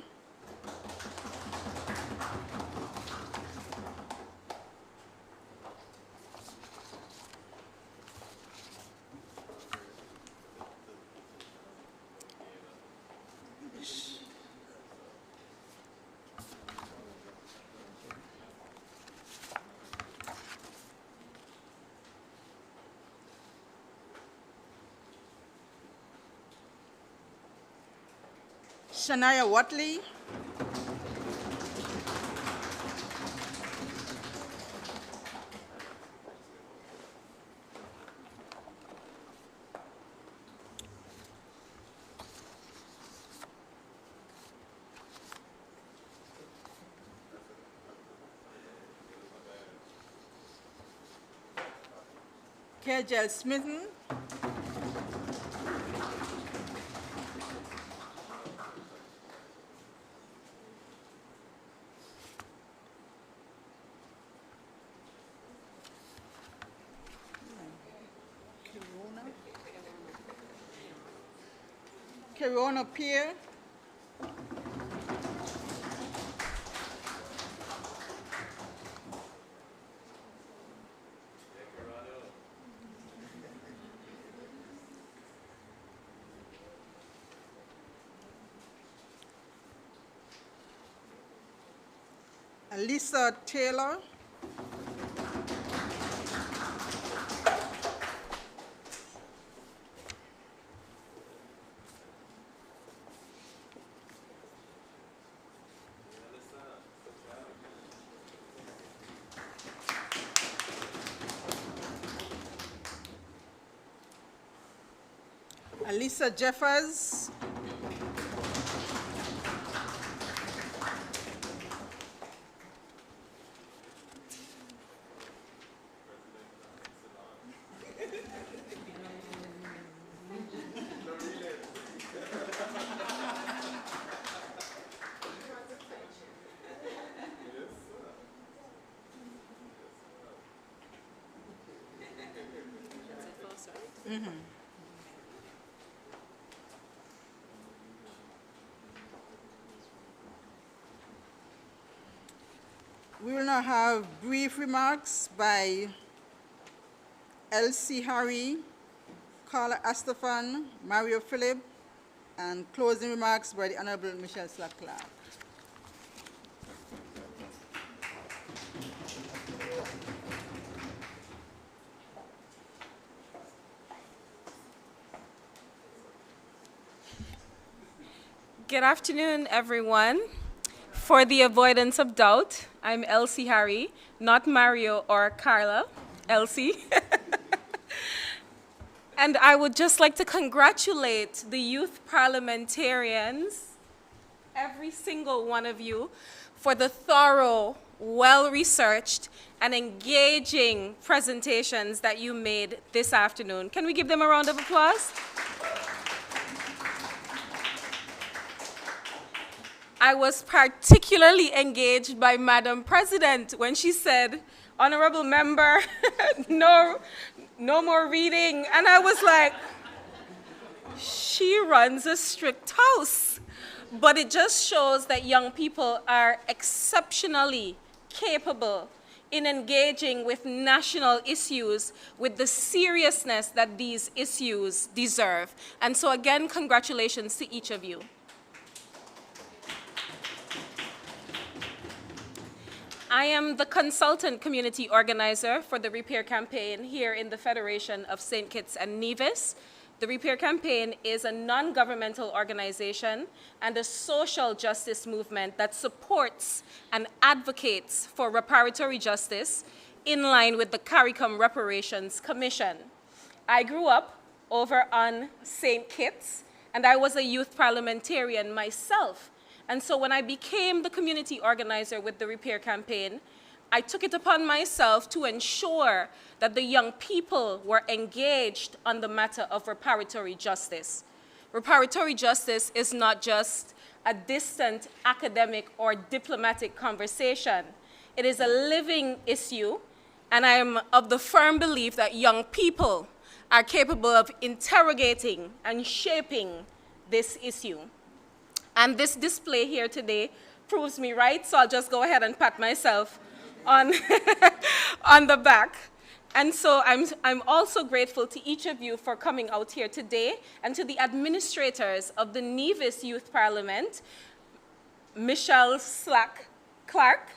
Shania Watley, Kejel Smithen, Kerona Pierre, Lisa Taylor, Alisa Jeffers, We will now have brief remarks by Elsie Harry, Carla Astafan, Mario Philip, and closing remarks by the Honorable Michelle Slack-Clark. Good afternoon, everyone. For the avoidance of doubt, I'm Elsie Harry, not Mario or Carla, Elsie. And I would just like to congratulate the youth parliamentarians, every single one of you, for the thorough, well-researched, and engaging presentations that you made this afternoon. Can we give them a round of applause? I was particularly engaged by Madam President when she said, "Honorable member, no more reading." And I was like, she runs a strict house. But it just shows that young people are exceptionally capable in engaging with national issues with the seriousness that these issues deserve. And so again, congratulations to each of you. I am the consultant community organizer for the Repair Campaign here in the Federation of St. Kitts and Nevis. The Repair Campaign is a non-governmental organization and a social justice movement that supports and advocates for reparatory justice in line with the CARICOM Reparations Commission. I grew up over on St. Kitts, and I was a youth parliamentarian myself. And so when I became the community organizer with the Repair Campaign, I took it upon myself to ensure that the young people were engaged on the matter of reparatory justice. Reparatory justice is not just a distant academic or diplomatic conversation. It is a living issue, and I am of the firm belief that young people are capable of interrogating and shaping this issue. And this display here today proves me right, so I'll just go ahead and pat myself on, on the back. And so I'm also grateful to each of you for coming out here today, and to the administrators of the Nevis Youth Parliament, Michelle Clark.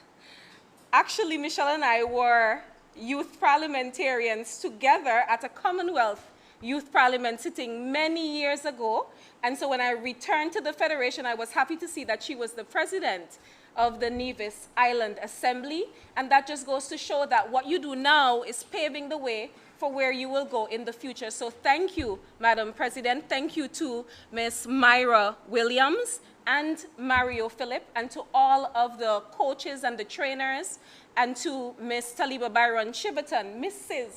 Actually, Michelle and I were youth parliamentarians together at a Commonwealth Youth Parliament sitting many years ago. And so when I returned to the Federation, I was happy to see that she was the president of the Nevis Island Assembly. And that just goes to show that what you do now is paving the way for where you will go in the future. So thank you, Madam President. Thank you to Ms. Myra Williams and Mario Phillip, and to all of the coaches and the trainers, and to Ms. Taliba Byron Shiberton, Mrs.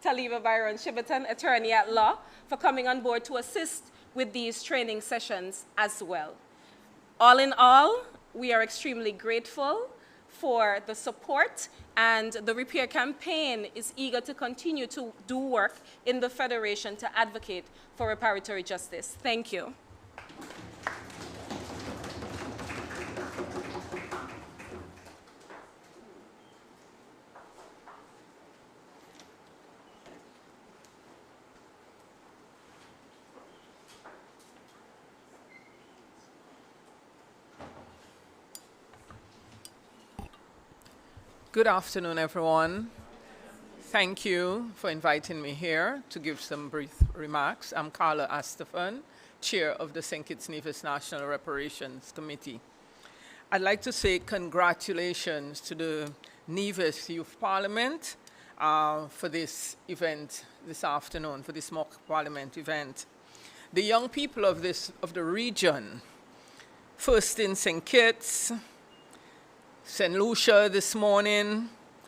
Taliba Byron Shiberton, attorney at law, for coming on board to assist with these training sessions as well. All in all, we are extremely grateful for the support, and the Repair Campaign is eager to continue to do work in the Federation to advocate for reparatory justice. Thank you. Good afternoon, everyone. Thank you for inviting me here to give some brief remarks. I'm Carla Astafan, Chair of the St. Kitts Nevis National Reparations Committee. I'd like to say congratulations to the Nevis Youth Parliament for this event this afternoon, for this mock parliament event. The young people of the region, first in St. Kitts, St. Lucia this morning,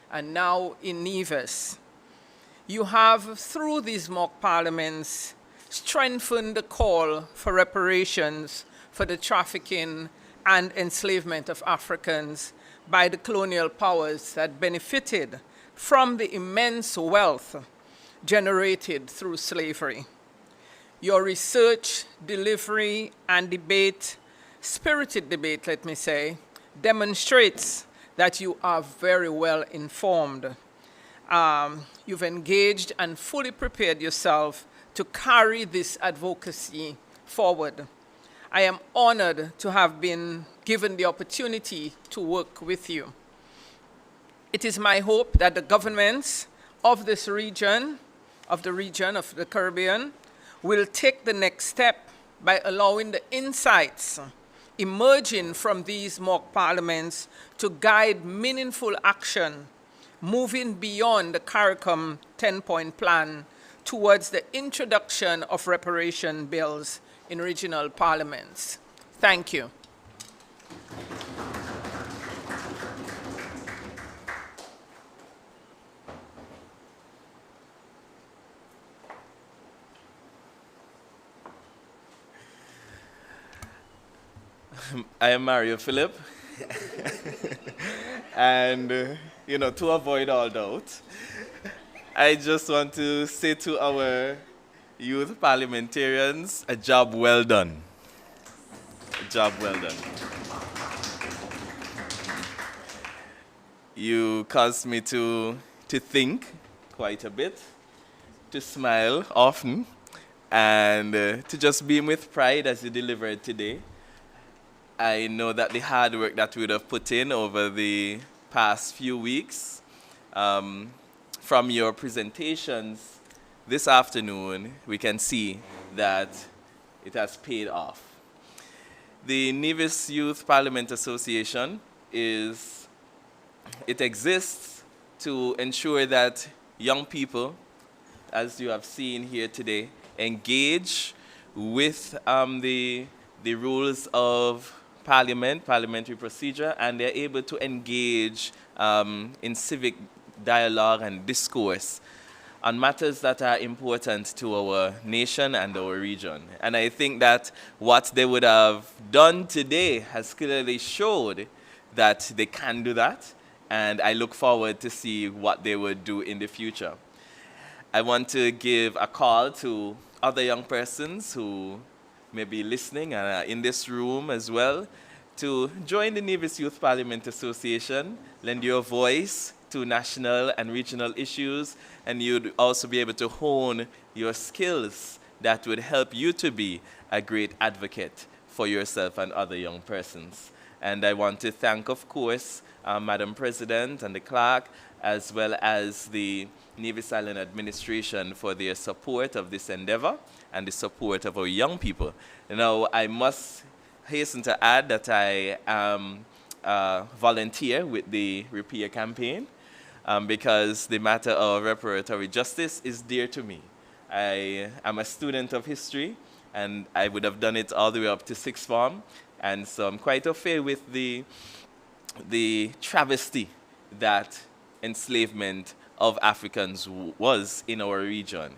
and now in Nevis. You have, through these mock parliaments, strengthened the call for reparations for the trafficking and enslavement of Africans by the colonial powers that benefited from the immense wealth generated through slavery. Your research, delivery, and debate, spirited debate, let me say, demonstrates that you are very well informed. You've engaged and fully prepared yourself to carry this advocacy forward. I am honored to have been given the opportunity to work with you. It is my hope that the governments of this region, of the Caribbean, will take the next step by allowing the insights emerging from these mock parliaments to guide meaningful action, moving beyond the CARICOM 10-point plan towards the introduction of reparation bills in regional parliaments. Thank you. I am Mario Phillip. And, to avoid all doubt, I just want to say to our youth parliamentarians, a job well done. A job well done. You caused me to think quite a bit, to smile often, and to just beam with pride as you delivered today. I know that the hard work that we would have put in over the past few weeks, from your presentations this afternoon, we can see that it has paid off. The Nevis Youth Parliament Association exists to ensure that young people, as you have seen here today, engage with the rules of parliamentary procedure, and they're able to engage in civic dialogue and discourse on matters that are important to our nation and our region. And I think that what they would have done today has clearly showed that they can do that, and I look forward to see what they would do in the future. I want to give a call to other young persons who may be listening and are in this room as well to join the Nevis Youth Parliament Association, lend your voice to national and regional issues, and you'd also be able to hone your skills that would help you to be a great advocate for yourself and other young persons. And I want to thank, of course, Madam President and the clerk, as well as the Nevis Island administration for their support of this endeavor and the support of our young people. Now, I must hasten to add that I am a volunteer with the Repair campaign because the matter of reparatory justice is dear to me. I am a student of history, and I would have done it all the way up to sixth form, and so I'm quite au fait with the travesty that enslavement of Africans was in our region.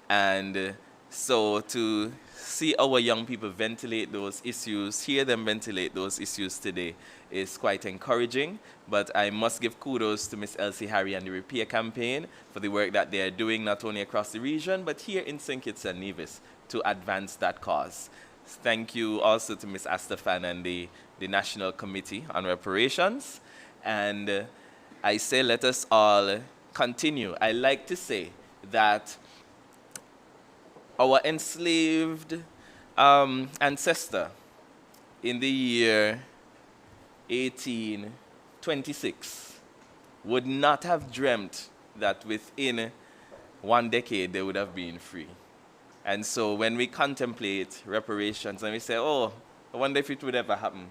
And so to see our young people ventilate those issues, hear them ventilate those issues today is quite encouraging. But I must give kudos to Ms. Elsie Harry and the Repair campaign for the work that they are doing not only across the region, but here in St. Kitts and Nevis to advance that cause. Thank you also to Ms. Astafan and the National Committee on Reparations. And I say let us all continue. I like to say that our enslaved ancestor in the year 1826 would not have dreamt that within one decade they would have been free. And so when we contemplate reparations and we say, oh, I wonder if it would ever happen.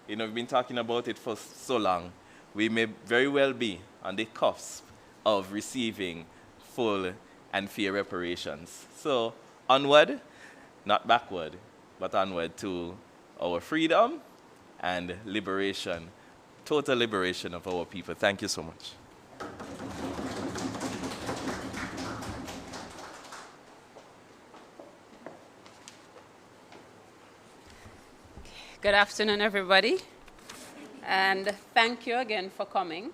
You know, we've been talking about it for so long. We may very well be on the cusp of receiving full and fair reparations. So onward, not backward, but onward to our freedom and liberation, total liberation of our people. Thank you so much. Good afternoon, everybody, and thank you again for coming.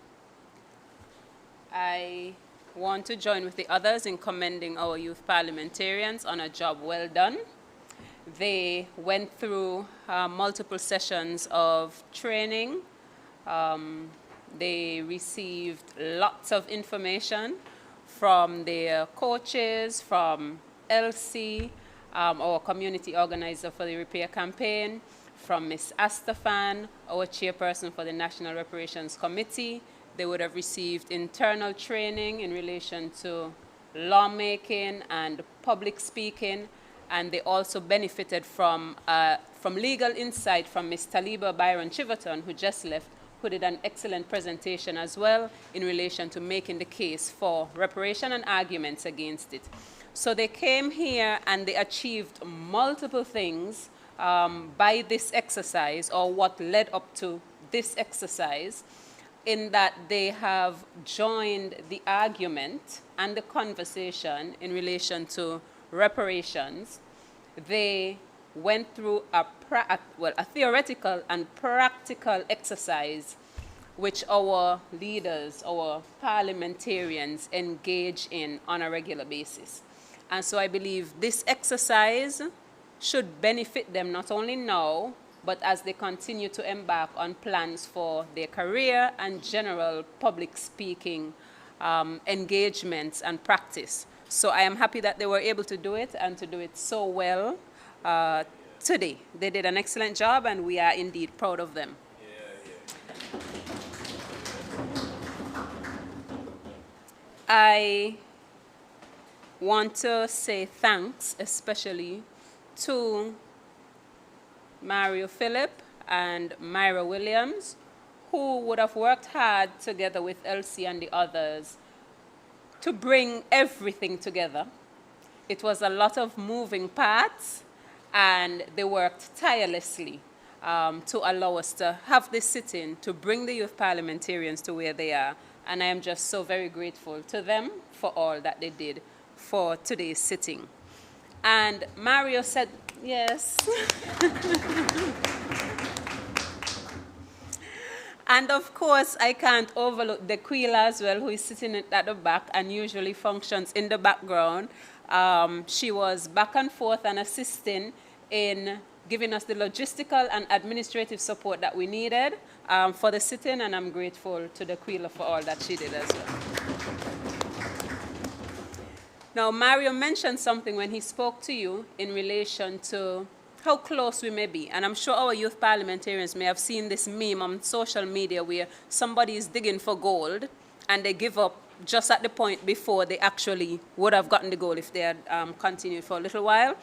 I want to join with the others in commending our youth parliamentarians on a job well done. They went through multiple sessions of training. They received lots of information from their coaches, from Elsie, our community organizer for the Repair campaign, from Ms. Astafan, our chairperson for the National Reparations Committee. They would have received internal training in relation to lawmaking and public speaking, and they also benefited from legal insight from Ms. Taliba Byron Chiverton, who just left, who did an excellent presentation as well in relation to making the case for reparation and arguments against it. So they came here and they achieved multiple things by this exercise, or what led up to this exercise, in that they have joined the argument and the conversation in relation to reparations. They went through a theoretical and practical exercise which our leaders, our parliamentarians engage in on a regular basis. And so I believe this exercise should benefit them not only now, but as they continue to embark on plans for their career and general public speaking engagements and practice. So I am happy that they were able to do it and to do it so well today. They did an excellent job and we are indeed proud of them. I want to say thanks especially to Mario Phillip and Myra Williams, who would have worked hard together with Elsie and the others to bring everything together. It was a lot of moving parts, and they worked tirelessly to allow us to have this sit-in, to bring the youth parliamentarians to where they are. And I am just so very grateful to them for all that they did for today's sitting. And Mario said, yes. And of course, I can't overlook Dequila as well, who is sitting at the back and usually functions in the background. She was back and forth and assisting in giving us the logistical and administrative support that we needed for the sitting, and I'm grateful to the Queen for all that she did as well. Now, Mario mentioned something when he spoke to you in relation to how close we may be. And I'm sure our youth parliamentarians may have seen this meme on social media where somebody is digging for gold and they give up just at the point before they actually would have gotten the gold if they had continued for a little while.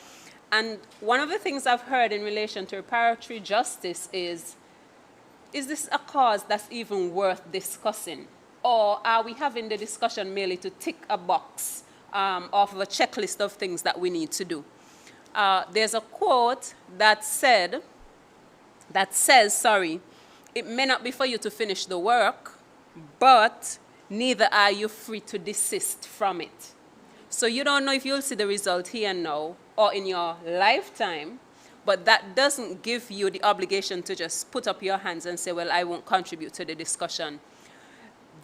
And one of the things I've heard in relation to reparatory justice is this a cause that's even worth discussing? Or are we having the discussion merely to tick a box off of a checklist of things that we need to do? There's a quote that says, it may not be for you to finish the work, but neither are you free to desist from it. So you don't know if you'll see the result here and now or in your lifetime, but that doesn't give you the obligation to just put up your hands and say, well, I won't contribute to the discussion.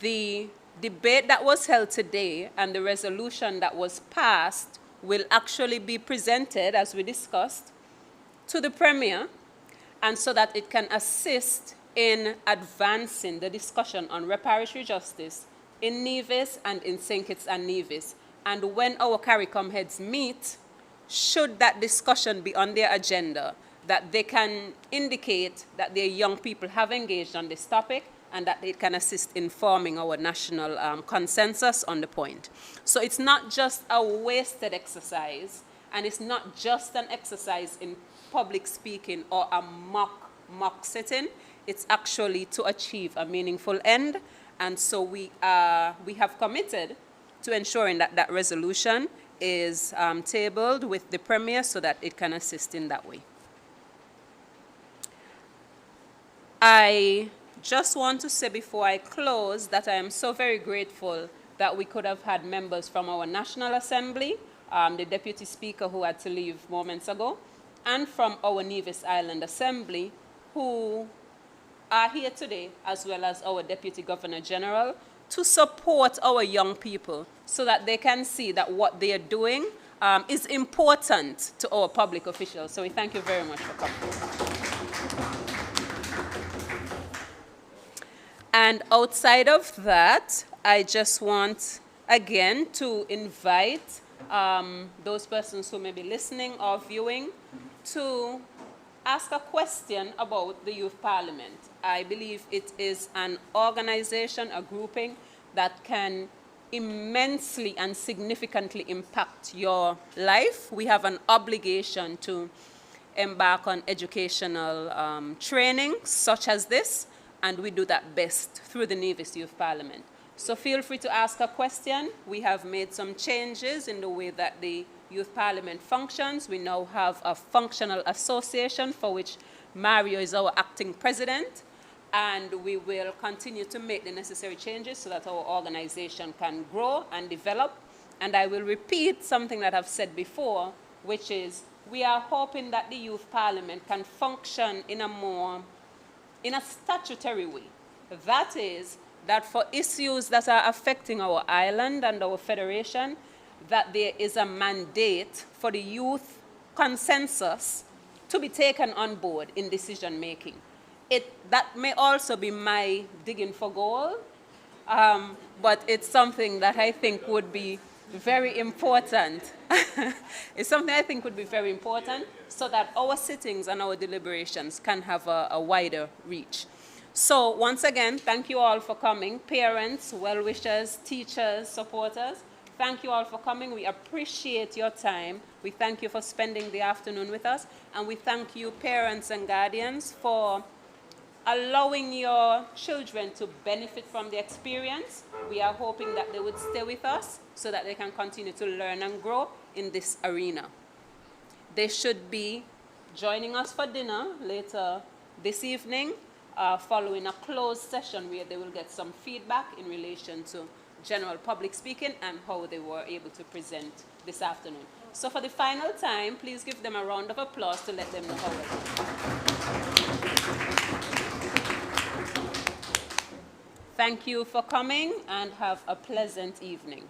The debate that was held today and the resolution that was passed will actually be presented, as we discussed, to the Premier, and so that it can assist in advancing the discussion on reparatory justice in Nevis and in St. Kitts and Nevis. And when our CARICOM heads meet, should that discussion be on their agenda, that they can indicate that their young people have engaged on this topic and that it can assist in forming our national consensus on the point. So it's not just a wasted exercise, and it's not just an exercise in public speaking or a mock sitting. It's actually to achieve a meaningful end. And so we have committed to ensuring that that resolution is tabled with the Premier so that it can assist in that way. I just want to say before I close that I am so very grateful that we could have had members from our National Assembly, the Deputy Speaker who had to leave moments ago, and from our Nevis Island Assembly who are here today, as well as our Deputy Governor General, to support our young people so that they can see that what they are doing is important to our public officials. So we thank you very much for coming. And outside of that, I just want, again, to invite those persons who may be listening or viewing to ask a question about the Youth Parliament. I believe it is an organization, a grouping, that can immensely and significantly impact your life. We have an obligation to embark on educational training such as this, and we do that best through the Nevis Youth Parliament. So feel free to ask a question. We have made some changes in the way that the Youth Parliament functions. We now have a functional association for which Mario is our acting president, and we will continue to make the necessary changes so that our organization can grow and develop. And I will repeat something that I've said before, which is we are hoping that the Youth Parliament can function in a statutory way. That is, that for issues that are affecting our island and our federation, that there is a mandate for the youth consensus to be taken on board in decision making. That may also be my digging for gold, but it's something that I think would be very important. It's something I think would be very important so that our sittings and our deliberations can have a wider reach. So once again, thank you all for coming. Parents, well-wishers, teachers, supporters, thank you all for coming. We appreciate your time. We thank you for spending the afternoon with us. And we thank you, parents and guardians, for allowing your children to benefit from the experience. We are hoping that they would stay with us so that they can continue to learn and grow in this arena. They should be joining us for dinner later this evening, following a closed session where they will get some feedback in relation to general public speaking and how they were able to present this afternoon. So for the final time, please give them a round of applause to let them know how well. Thank you for coming and have a pleasant evening.